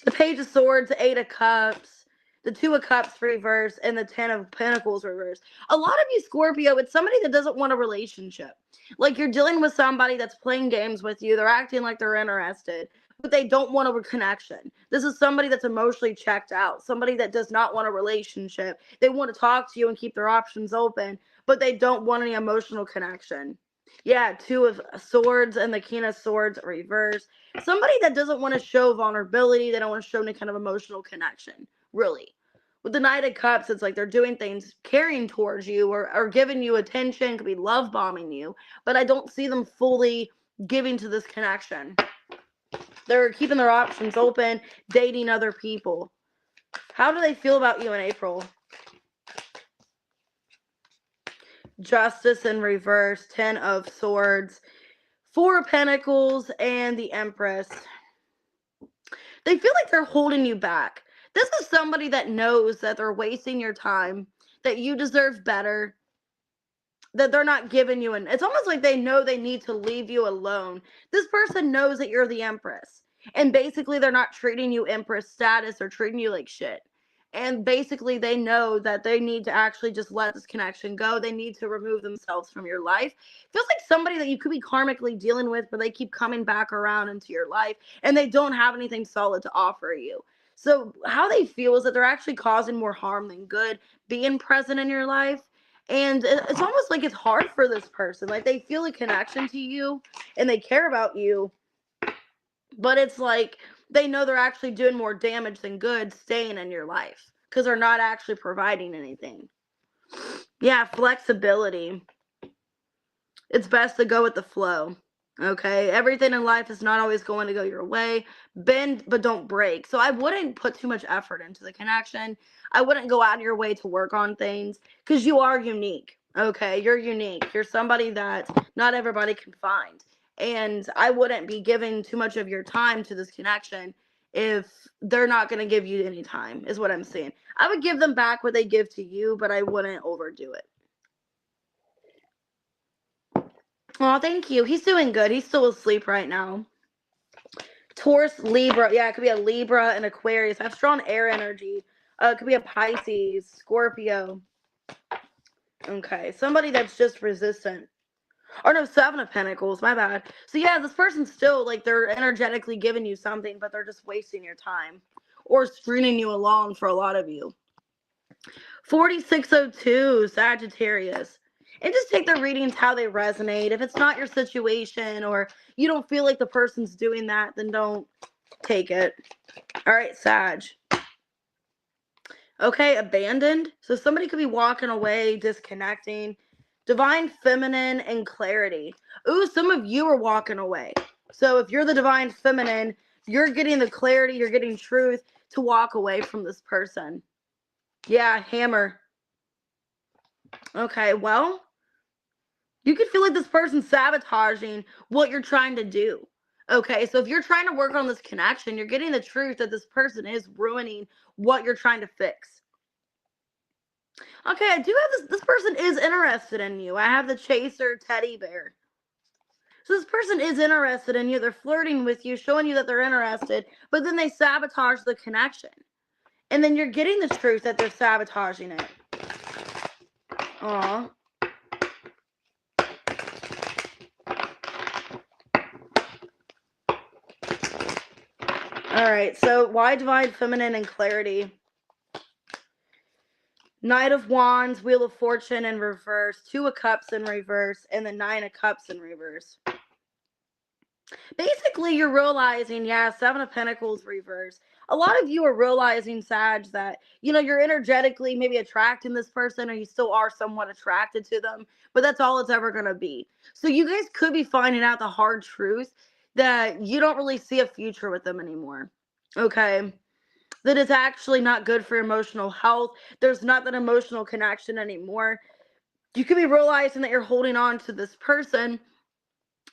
A: The Page of Swords, the 8 of Cups, the 2 of Cups reverse, and the 10 of Pentacles reverse. A lot of you, Scorpio, it's somebody that doesn't want a relationship. Like you're dealing with somebody that's playing games with you. They're acting like they're interested, but they don't want a connection. This is somebody that's emotionally checked out. Somebody that does not want a relationship. They want to talk to you and keep their options open, but they don't want any emotional connection. Yeah, 2 of Swords and the King of Swords reverse. Somebody that doesn't want to show vulnerability. They don't want to show any kind of emotional connection, really. With the Knight of Cups, it's like they're doing things, caring towards you or giving you attention, could be love bombing you, but I don't see them fully giving to this connection. They're keeping their options open, dating other people. How do they feel about you in April? Justice in reverse, 10 of Swords, 4 of Pentacles, and the Empress. They feel like they're holding you back. This is somebody that knows that they're wasting your time, that you deserve better, that they're not giving you it's almost like they know they need to leave you alone. This person knows that you're the Empress, and basically they're not treating you Empress status or treating you like shit. And basically they know that they need to actually just let this connection go. They need to remove themselves from your life. Feels like somebody that you could be karmically dealing with, but they keep coming back around into your life and they don't have anything solid to offer you. So how they feel is that they're actually causing more harm than good being present in your life. And it's almost like it's hard for this person. Like they feel a connection to you and they care about you, But it's like they know they're actually doing more damage than good staying in your life because they're not actually providing anything. Yeah, flexibility. It's best to go with the flow. Okay, everything in life is not always going to go your way. Bend, but don't break. So I wouldn't put too much effort into the connection. I wouldn't go out of your way to work on things because you are unique. Okay, you're unique. You're somebody that not everybody can find. And I wouldn't be giving too much of your time to this connection if they're not going to give you any time, is what I'm saying. I would give them back what they give to you, but I wouldn't overdo it. Oh, thank you. He's doing good. He's still asleep right now. Taurus, Libra. Yeah, it could be a Libra and Aquarius. I have strong air energy. It could be a Pisces, Scorpio. Okay, somebody that's just resistant. Or no, Seven of Pentacles. My bad. So yeah, this person's still, like, they're energetically giving you something, but they're just wasting your time. Or stringing you along for a lot of you. 4602, Sagittarius. And just take the readings how they resonate. If it's not your situation or you don't feel like the person's doing that, then don't take it. All right, Sag. Okay, abandoned. So somebody could be walking away, disconnecting. Divine feminine and clarity. Ooh, some of you are walking away. So if you're the divine feminine, you're getting the clarity, you're getting truth to walk away from this person. Yeah, hammer. Okay, well, you could feel like this person's sabotaging what you're trying to do. Okay, so if you're trying to work on this connection, you're getting the truth that this person is ruining what you're trying to fix. Okay, I do have this person is interested in you. I have the chaser teddy bear. So this person is interested in you. They're flirting with you, showing you that they're interested, but then they sabotage the connection. And then you're getting the truth that they're sabotaging it. Aw. All right, so why divide feminine and clarity? Knight of Wands, Wheel of Fortune in reverse, Two of Cups in reverse, and the Nine of Cups in reverse. Basically, you're realizing, yeah, Seven of Pentacles reverse. A lot of you are realizing, Sag, that, you know, you're energetically maybe attracting this person, or you still are somewhat attracted to them, but that's all it's ever going to be. So you guys could be finding out the hard truth that you don't really see a future with them anymore. Okay? That it's actually not good for your emotional health. There's not that emotional connection anymore. You could be realizing that you're holding on to this person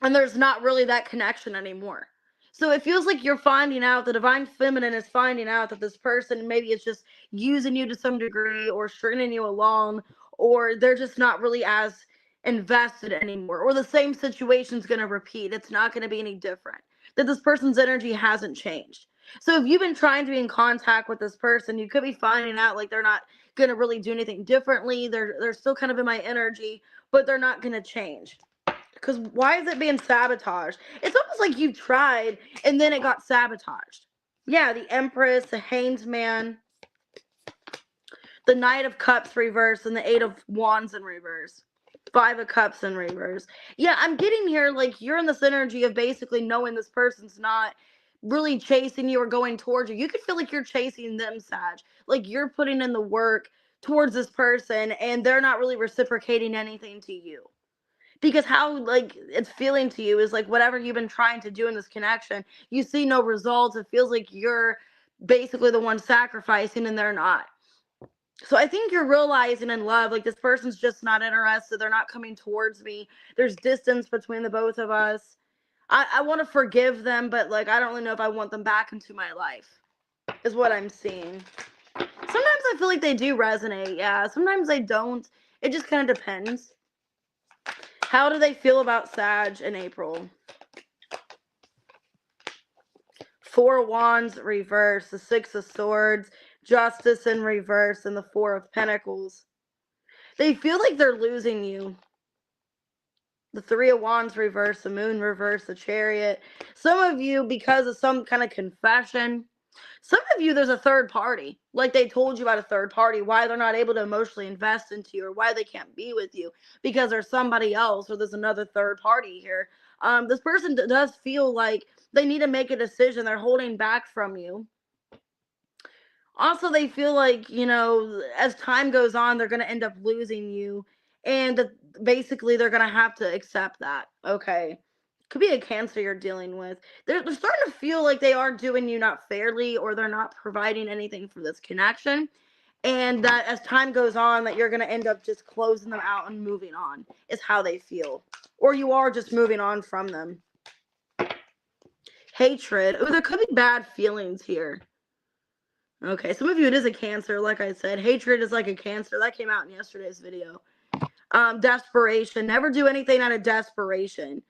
A: and there's not really that connection anymore. So it feels like you're finding out, the divine feminine is finding out that this person maybe is just using you to some degree or stringing you along, or they're just not really as invested anymore, or the same situation's going to repeat. It's not going to be any different. That this person's energy hasn't changed. So if you've been trying to be in contact with this person, you could be finding out like they're not going to really do anything differently. They're still kind of in my energy, but they're not going to change. Because why is it being sabotaged? It's almost like you've tried and then it got sabotaged. Yeah, the Empress, the Hanged Man, the Knight of Cups reverse, and the Eight of Wands in reverse. Five of Cups in reverse. Yeah, I'm getting here like you're in this energy of basically knowing this person's not really chasing you or going towards you. You could feel like you're chasing them, Sag. Like you're putting in the work towards this person and they're not really reciprocating anything to you. Because how like it's feeling to you is like whatever you've been trying to do in this connection, you see no results. It feels like you're basically the one sacrificing and they're not. So I think you're realizing in love, like this person's just not interested. They're not coming towards me. There's distance between the both of us. I want to forgive them, but like I don't really know if I want them back into my life, is what I'm seeing. Sometimes I feel like they do resonate. Yeah, sometimes they don't. It just kind of depends. How do they feel about Sag in April? Four of Wands reverse, the Six of Swords, Justice in reverse, and the Four of Pentacles. They feel like they're losing you. The Three of Wands reverse, the Moon reverse, the Chariot. Some of you, because of some kind of confession, some of you, there's a third party. Like they told you about a third party, why they're not able to emotionally invest into you or why they can't be with you because there's somebody else or there's another third party here. This person does feel like they need to make a decision. They're holding back from you. Also, they feel like, as time goes on, they're going to end up losing you. And basically, they're going to have to accept that. Okay. Could be a Cancer you're dealing with. They're starting to feel like they are doing you not fairly, or they're not providing anything for this connection. And that as time goes on, that you're going to end up just closing them out and moving on, is how they feel. Or you are just moving on from them. Hatred. Oh, there could be bad feelings here. Okay, some of you, it is a Cancer, like I said. Hatred is like a Cancer. That came out in yesterday's video. Desperation. Never do anything out of desperation.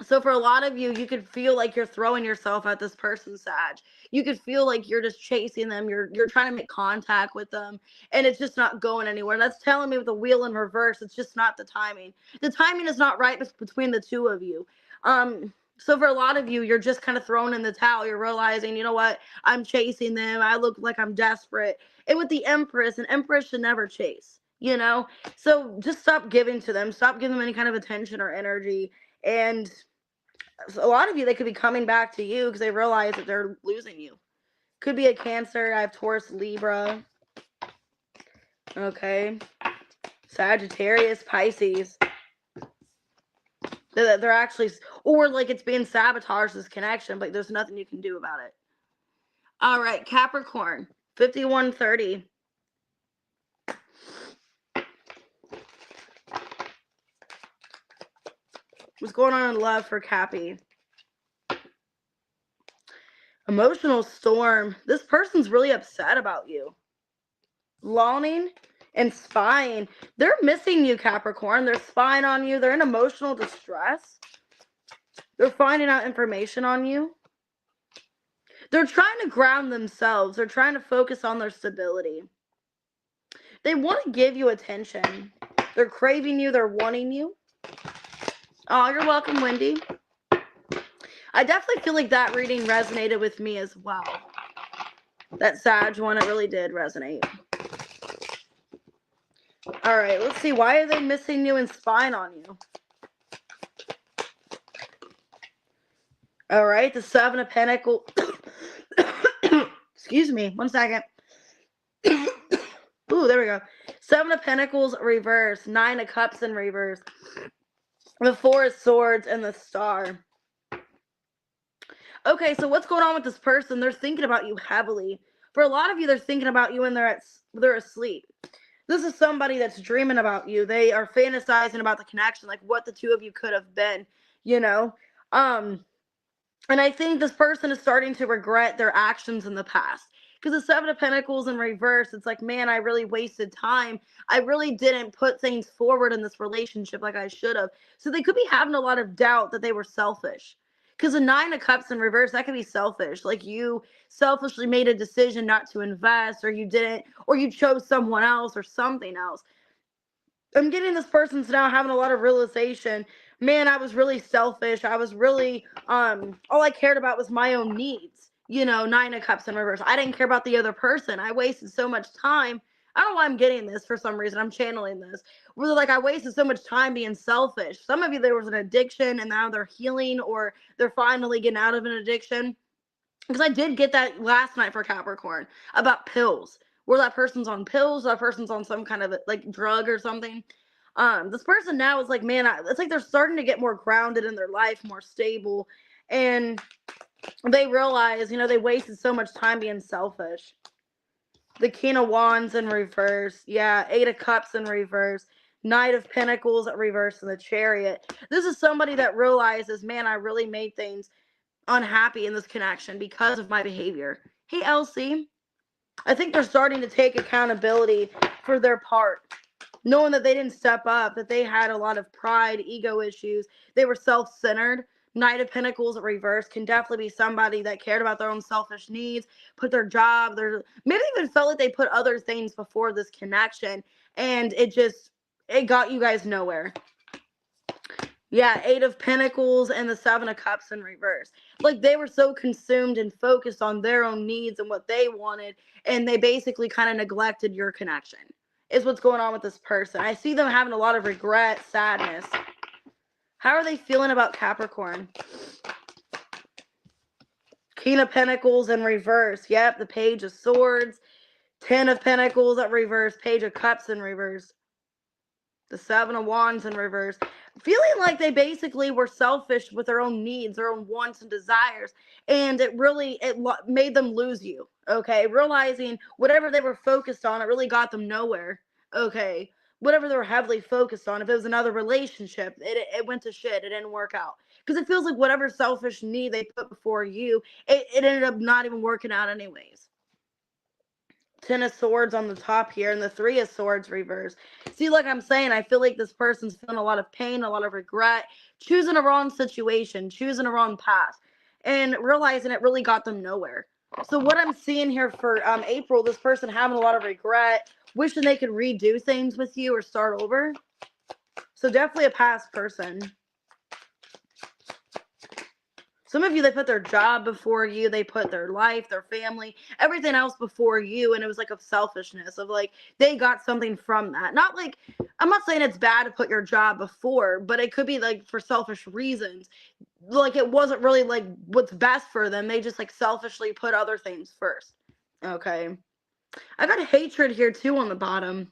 A: So for a lot of you, you could feel like you're throwing yourself at this person, Sag. You could feel like you're just chasing them. You're trying to make contact with them, and it's just not going anywhere. That's telling me with the wheel in reverse, it's just not the timing. The timing is not right between the two of you. So for a lot of you, you're just kind of thrown in the towel. You're realizing, you know what? I'm chasing them. I look like I'm desperate. And with the Empress, an Empress should never chase, So just stop giving to them. Stop giving them any kind of attention or energy. And a lot of you, they could be coming back to you because they realize that they're losing you. Could be a Cancer. I have Taurus, Libra. Okay. Sagittarius, Pisces. They're actually, or like it's being sabotaged, this connection, but there's nothing you can do about it. All right, Capricorn, 5130. What's going on in love for Cappy? Emotional storm. This person's really upset about you. Longing and spying. They're missing you, Capricorn. They're spying on you. They're in emotional distress. They're finding out information on you. They're trying to ground themselves. They're trying to focus on their stability. They want to give you attention. They're craving you. They're wanting you. Oh, you're welcome, Wendy. I definitely feel like that reading resonated with me as well. That Sag one, it really did resonate. All right, let's see. Why are they missing you and spying on you? All right, the Seven of Pentacles. Excuse me, 1 second. Ooh, there we go. Seven of Pentacles reverse. 9 of Cups in reverse. The 4 of Swords and the Star. Okay, so what's going on with this person? They're thinking about you heavily. For a lot of you, they're thinking about you when they're asleep. This is somebody that's dreaming about you. They are fantasizing about the connection, like what the two of you could have been, And I think this person is starting to regret their actions in the past. Because the Seven of Pentacles in reverse, it's like, man, I really wasted time. I really didn't put things forward in this relationship like I should have. So they could be having a lot of doubt that they were selfish. Because the 9 of Cups in reverse, that could be selfish. Like you selfishly made a decision not to invest, or you didn't, or you chose someone else or something else. I'm getting this person's now having a lot of realization. Man, I was really selfish. I was really, all I cared about was my own needs. 9 of Cups in reverse. I didn't care about the other person. I wasted so much time. I don't know why I'm getting this for some reason. I'm channeling this. Really, like, I wasted so much time being selfish. Some of you, there was an addiction and now they're healing, or they're finally getting out of an addiction. Because I did get that last night for Capricorn about pills. Where that person's on pills, that person's on some kind of like drug or something. This person now is like, man, it's like they're starting to get more grounded in their life, more stable. And they realize, they wasted so much time being selfish. The King of Wands in reverse. Yeah, 8 of Cups in reverse. Knight of Pentacles in reverse, and the Chariot. This is somebody that realizes, man, I really made things unhappy in this connection because of my behavior. Hey, Elsie. I think they're starting to take accountability for their part. Knowing that they didn't step up, that they had a lot of pride, ego issues. They were self-centered. Knight of Pentacles in reverse can definitely be somebody that cared about their own selfish needs, put their job, maybe even felt like they put other things before this connection, and it got you guys nowhere. Yeah, 8 of Pentacles and the 7 of Cups in reverse. Like, they were so consumed and focused on their own needs and what they wanted, and they basically kind of neglected your connection, is what's going on with this person. I see them having a lot of regret, sadness. How are they feeling about Capricorn? King of Pentacles in reverse. Yep, the Page of Swords. 10 of Pentacles in reverse. Page of Cups in reverse. The 7 of Wands in reverse. Feeling like they basically were selfish with their own needs, their own wants and desires. And it made them lose you. Okay. Realizing whatever they were focused on, it really got them nowhere. Okay. Whatever they were heavily focused on, if it was another relationship, it went to shit. It didn't work out. Because it feels like whatever selfish need they put before you, it ended up not even working out anyways. 10 of Swords on the top here and the 3 of Swords reverse. See, like I'm saying, I feel like this person's feeling a lot of pain, a lot of regret, choosing a wrong situation, choosing a wrong path, and realizing it really got them nowhere. So what I'm seeing here for April, this person having a lot of regret, wishing they could redo things with you or start over. So definitely a past person. Some of you, they put their job before you. They put their life, their family, everything else before you. And it was like of selfishness of like, they got something from that. Not like, I'm not saying it's bad to put your job before, but it could be like for selfish reasons. Like it wasn't really like what's best for them. They just like selfishly put other things first. Okay. I got hatred here too on the bottom.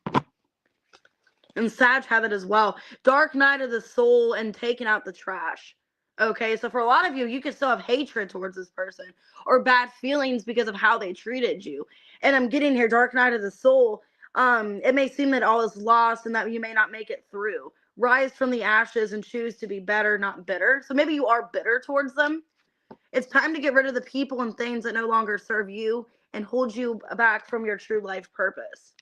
A: And Sag had it as well. Dark night of the soul and taking out the trash. Okay, so for a lot of you, you could still have hatred towards this person or bad feelings because of how they treated you. And I'm getting here, dark night of the soul. It may seem that all is lost and that you may not make it through. Rise from the ashes and choose to be better, not bitter. So maybe you are bitter towards them. It's time to get rid of the people and things that no longer serve you and hold you back from your true life purpose.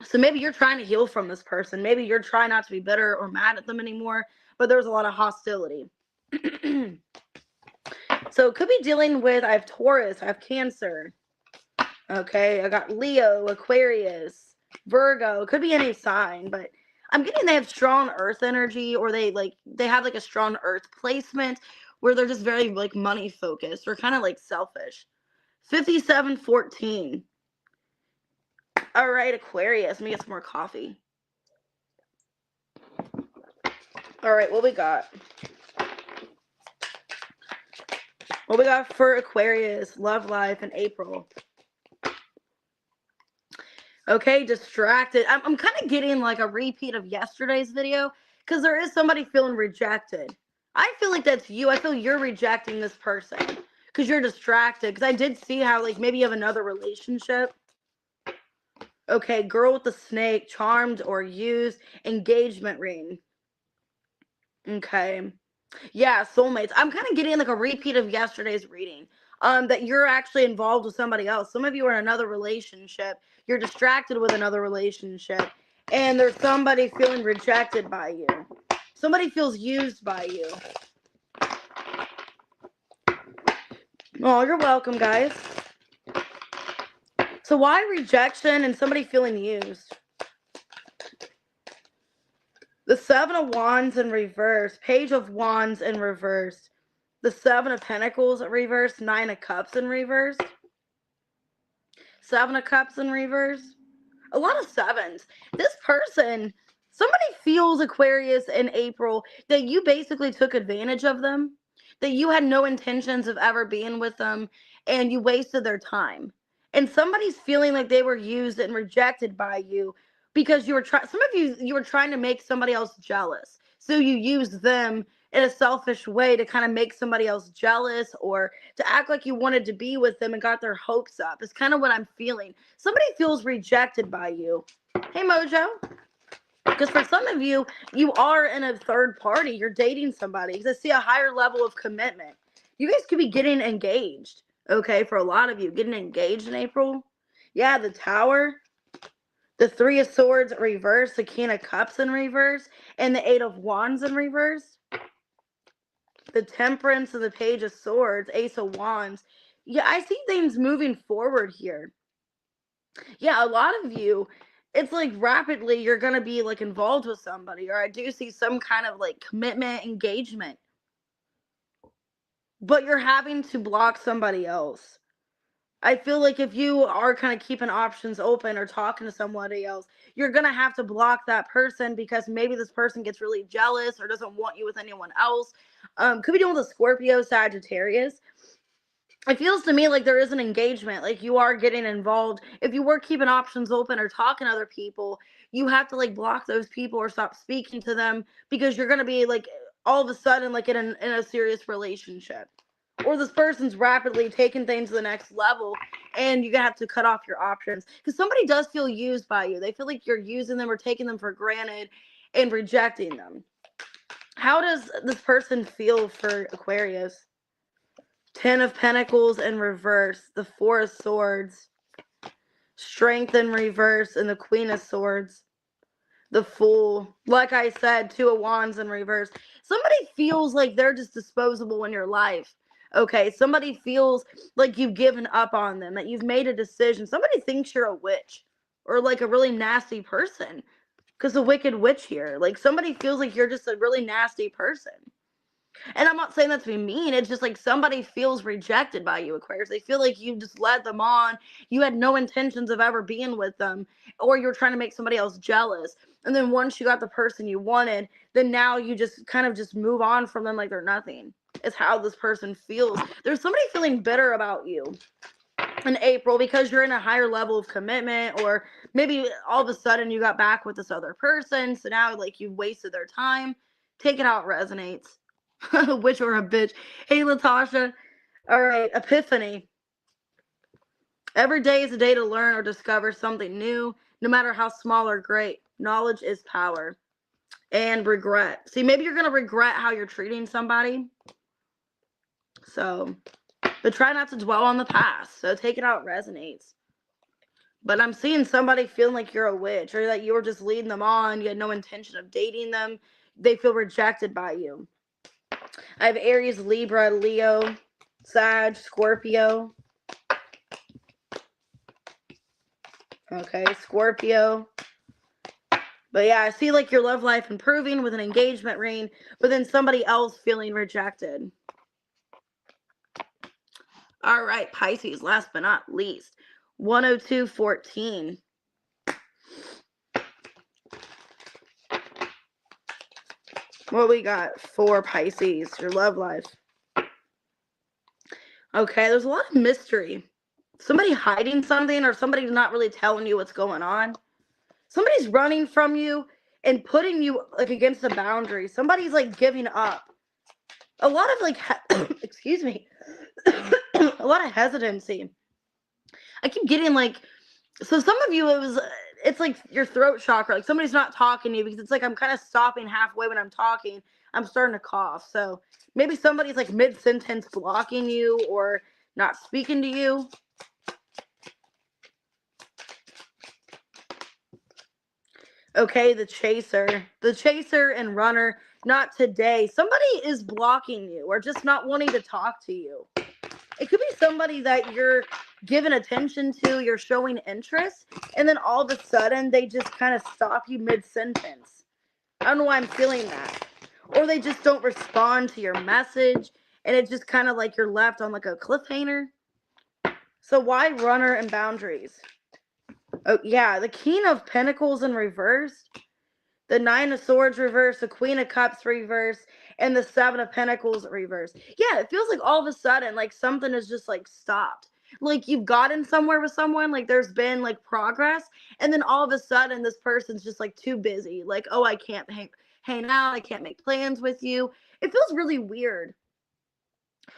A: So maybe you're trying to heal from this person. Maybe you're trying not to be bitter or mad at them anymore, but there's a lot of hostility. So it could be dealing with, I have Taurus, I have Cancer. Okay, I got Leo, Aquarius, Virgo. It could be any sign, but I'm getting they have strong earth energy, or they have like a strong earth placement where they're just very like money focused or kind of like selfish. 5714. All right, Aquarius. Let me get some more coffee. All right, what we got? What we got for Aquarius, love life, in April? Okay, distracted. I'm kind of getting like a repeat of yesterday's video because there is somebody feeling rejected. I feel like that's you. I feel you're rejecting this person because you're distracted. Because I did see how like maybe you have another relationship. Okay, girl with the snake, charmed or used, engagement ring. Okay. Yeah, soulmates. I'm kind of getting like a repeat of yesterday's reading. That you're actually involved with somebody else. Some of you are in another relationship. You're distracted with another relationship. And there's somebody feeling rejected by you. Somebody feels used by you. Oh, you're welcome, guys. So why rejection and somebody feeling used? The 7 of Wands in reverse. Page of Wands in reverse. The 7 of Pentacles in reverse. 9 of Cups in reverse. 7 of Cups in reverse. A lot of 7s. This person, somebody feels, Aquarius, in April, that you basically took advantage of them. That you had no intentions of ever being with them. And you wasted their time. And somebody's feeling like they were used and rejected by you because you were trying. Some of you were trying to make somebody else jealous. So you used them in a selfish way to kind of make somebody else jealous or to act like you wanted to be with them and got their hopes up. It's kind of what I'm feeling. Somebody feels rejected by you. Hey, Mojo. Because for some of you, you are in a third party. You're dating somebody. Because I see a higher level of commitment. You guys could be getting engaged. Okay, for a lot of you, getting engaged in April. Yeah, the Tower. The 3 of Swords reverse. The King of Cups in reverse. And the 8 of Wands in reverse. The Temperance and the Page of Swords. Ace of Wands. Yeah, I see things moving forward here. Yeah, a lot of you, it's like rapidly you're going to be like involved with somebody. Or I do see some kind of like commitment, engagement. But you're having to block somebody else. I feel like if you are kind of keeping options open or talking to somebody else, you're going to have to block that person because maybe this person gets really jealous or doesn't want you with anyone else. Could be dealing with a Scorpio, Sagittarius. It feels to me like there is an engagement, like you are getting involved. If you were keeping options open or talking to other people, you have to like block those people or stop speaking to them because you're going to be like all of a sudden like in a serious relationship. Or this person's rapidly taking things to the next level and you're going to have to cut off your options because somebody does feel used by you. They feel like you're using them or taking them for granted and rejecting them. How does this person feel for Aquarius? 10 of Pentacles in reverse, the 4 of Swords, Strength in reverse, and the Queen of Swords, the Fool. Like I said, 2 of Wands in reverse. Somebody feels like they're just disposable in your life. Okay, somebody feels like you've given up on them, that you've made a decision. Somebody thinks you're a witch or like a really nasty person because the Wicked Witch here. Like somebody feels like you're just a really nasty person. And I'm not saying that to be mean. It's just like somebody feels rejected by you, Aquarius. They feel like you just led them on. You had no intentions of ever being with them. Or you're trying to make somebody else jealous. And then once you got the person you wanted, then now you just kind of just move on from them like they're nothing. It's how this person feels. There's somebody feeling bitter about you in April because you're in a higher level of commitment, or maybe all of a sudden you got back with this other person. So now like you've wasted their time. Take it out, resonates. Witch or a bitch. Hey, Latasha. All right, Epiphany. Every day is a day to learn or discover something new, no matter how small or great. Knowledge is power. And regret. See, maybe you're going to regret how you're treating somebody. So, but try not to dwell on the past. So take it out, resonates. But I'm seeing somebody feeling like you're a witch, or that you were just leading them on. You had no intention of dating them. They feel rejected by you. I have Aries, Libra, Leo, Sag, Scorpio. Okay, Scorpio. But yeah, I see like your love life improving with an engagement ring, but then somebody else feeling rejected. All right, Pisces, last but not least. 10214. What we got for Pisces, your love life? Okay, there's a lot of mystery. Somebody hiding something, or somebody's not really telling you what's going on. Somebody's running from you and putting you like against a boundary. Somebody's like giving up. A lot of like, excuse me, a lot of hesitancy. I keep getting like, so some of you, it's like your throat chakra. Like somebody's not talking to you because it's like I'm kind of stopping halfway when I'm talking. I'm starting to cough. So maybe somebody's like mid-sentence blocking you or not speaking to you. Okay, the chaser. The chaser and runner, not today. Somebody is blocking you or just not wanting to talk to you. It could be somebody that you're giving attention to, you're showing interest, and then all of a sudden they just kind of stop you mid-sentence. I don't know why I'm feeling that. Or they just don't respond to your message, and it's just kind of like you're left on like a cliffhanger. So why runner and boundaries? Oh, yeah, the King of Pentacles in reverse, the 9 of Swords reverse, the Queen of Cups reverse, and the 7 of Pentacles reverse. Yeah, it feels like all of a sudden, like something is just like stopped. Like you've gotten somewhere with someone, like there's been like progress, and then all of a sudden this person's just like too busy. Like, oh, I can't hang out, I can't make plans with you. It feels really weird.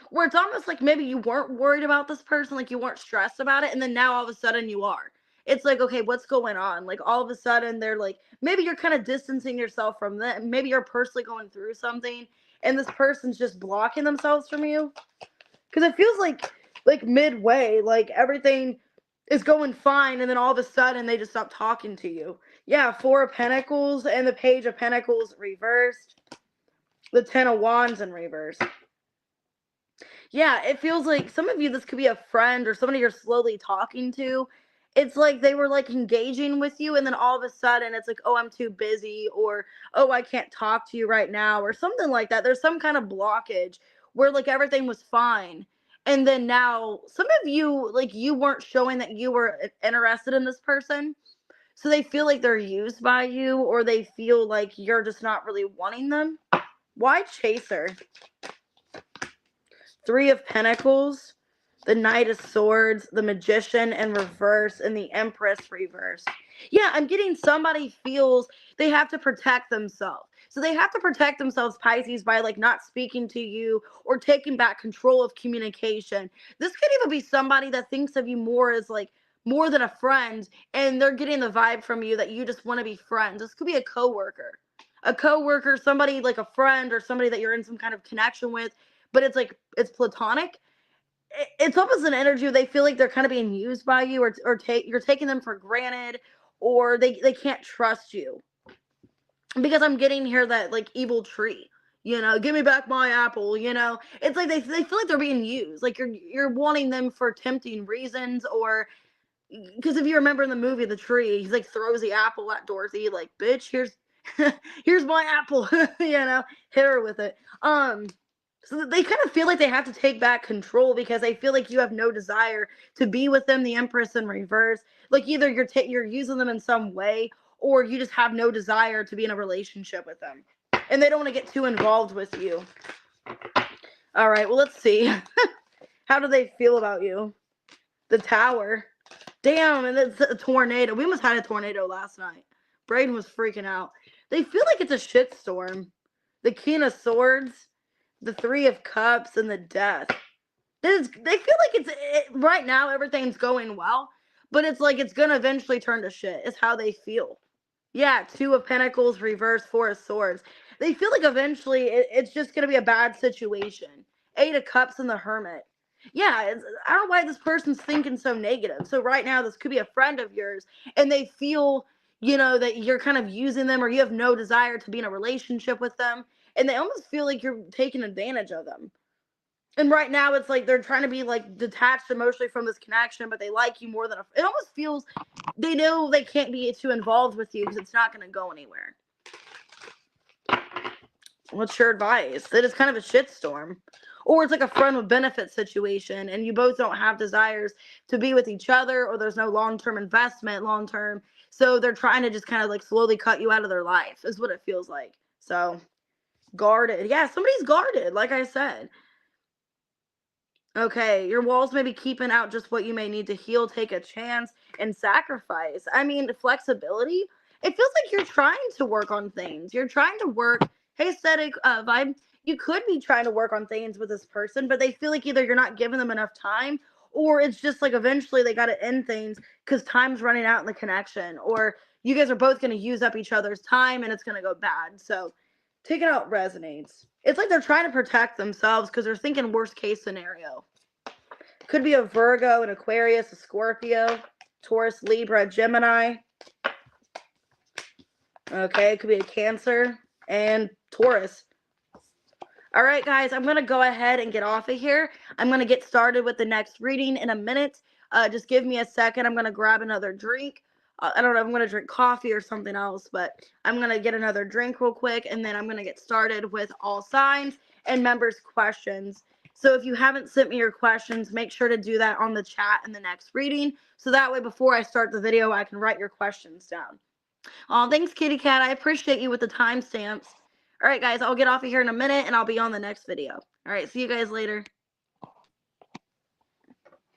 A: Where it's almost like maybe you weren't worried about this person, like you weren't stressed about it, and then now all of a sudden you are. It's like, okay, what's going on? Like all of a sudden they're like, maybe you're kind of distancing yourself from them. Maybe you're personally going through something and this person's just blocking themselves from you. Because it feels like midway, like everything is going fine and then all of a sudden they just stop talking to you. Yeah, 4 of Pentacles and the Page of Pentacles reversed. The 10 of Wands in reverse. Yeah, it feels like some of you, this could be a friend or somebody you're slowly talking to. It's like they were like engaging with you and then all of a sudden it's like, oh, I'm too busy, or oh, I can't talk to you right now, or something like that. There's some kind of blockage where like everything was fine And then now some of you, like, you weren't showing that you were interested in this person. So they feel like they're used by you, or they feel like you're just not really wanting them. Why chaser? Three of Pentacles, the Knight of Swords, the Magician in reverse, and the Empress reverse. Yeah, I'm getting somebody feels they have to protect themselves. So they have to protect themselves, Pisces, by like not speaking to you or taking back control of communication. This could even be somebody that thinks of you more as like more than a friend, and they're getting the vibe from you that you just want to be friends. This could be a coworker. A coworker, somebody like a friend or somebody that you're in some kind of connection with, but it's like it's platonic. It's almost an energy where they feel like they're kind of being used by you, or you're taking them for granted, or they can't trust you. Because I'm getting here that like evil tree, give me back my apple, it's like they feel like they're being used, like you're wanting them for tempting reasons, or because if you remember in the movie The Tree, he's like throws the apple at Dorothy, like, bitch, here's my apple, hit her with it. So they kind of feel like they have to take back control because they feel like you have no desire to be with them. The Empress in reverse, like either you're using them in some way, or you just have no desire to be in a relationship with them, and they don't want to get too involved with you. All right, well, let's see. How do they feel about you? The Tower. Damn, and it's a tornado. We almost had a tornado last night. Braden was freaking out. They feel like it's a shitstorm. The King of Swords, the Three of Cups, and the Death. They feel like right now everything's going well, but it's like it's going to eventually turn to shit. It's how they feel. Yeah, Two of Pentacles, reverse, Four of Swords. They feel like eventually it's just going to be a bad situation. Eight of Cups and the Hermit. Yeah, I don't know why this person's thinking so negative. So right now, this could be a friend of yours, and they feel, that you're kind of using them, or you have no desire to be in a relationship with them, and they almost feel like you're taking advantage of them. And right now, it's like they're trying to be like detached emotionally from this connection, but they like you more than it almost feels they know they can't be too involved with you because it's not going to go anywhere. What's your advice? That it's kind of a shitstorm. Or it's like a friend with benefit situation, and you both don't have desires to be with each other, or there's no long-term investment long-term. So they're trying to just kind of like slowly cut you out of their life is what it feels like. So guarded. Yeah, somebody's guarded, like I said. Okay, your walls may be keeping out just what you may need to heal, take a chance, and sacrifice. I mean, flexibility. It feels like you're trying to work on things. You're trying to work. Hey, aesthetic vibe. You could be trying to work on things with this person, but they feel like either you're not giving them enough time, or it's just like eventually they got to end things because time's running out in the connection, or you guys are both going to use up each other's time and it's going to go bad. So take it out resonates. It's like they're trying to protect themselves because they're thinking worst case scenario. Could be a Virgo, an Aquarius, a Scorpio, Taurus, Libra, Gemini. Okay, it could be a Cancer and Taurus. All right, guys, I'm going to go ahead and get off of here. I'm going to get started with the next reading in a minute. Just give me a second. I'm going to grab another drink. I don't know if I'm going to drink coffee or something else, but I'm going to get another drink real quick, and then I'm going to get started with all signs and members' questions. So if you haven't sent me your questions, make sure to do that on the chat in the next reading. So that way, before I start the video, I can write your questions down. Oh, thanks, Kitty Cat. I appreciate you with the timestamps. All right, guys, I'll get off of here in a minute, and I'll be on the next video. All right, see you guys later.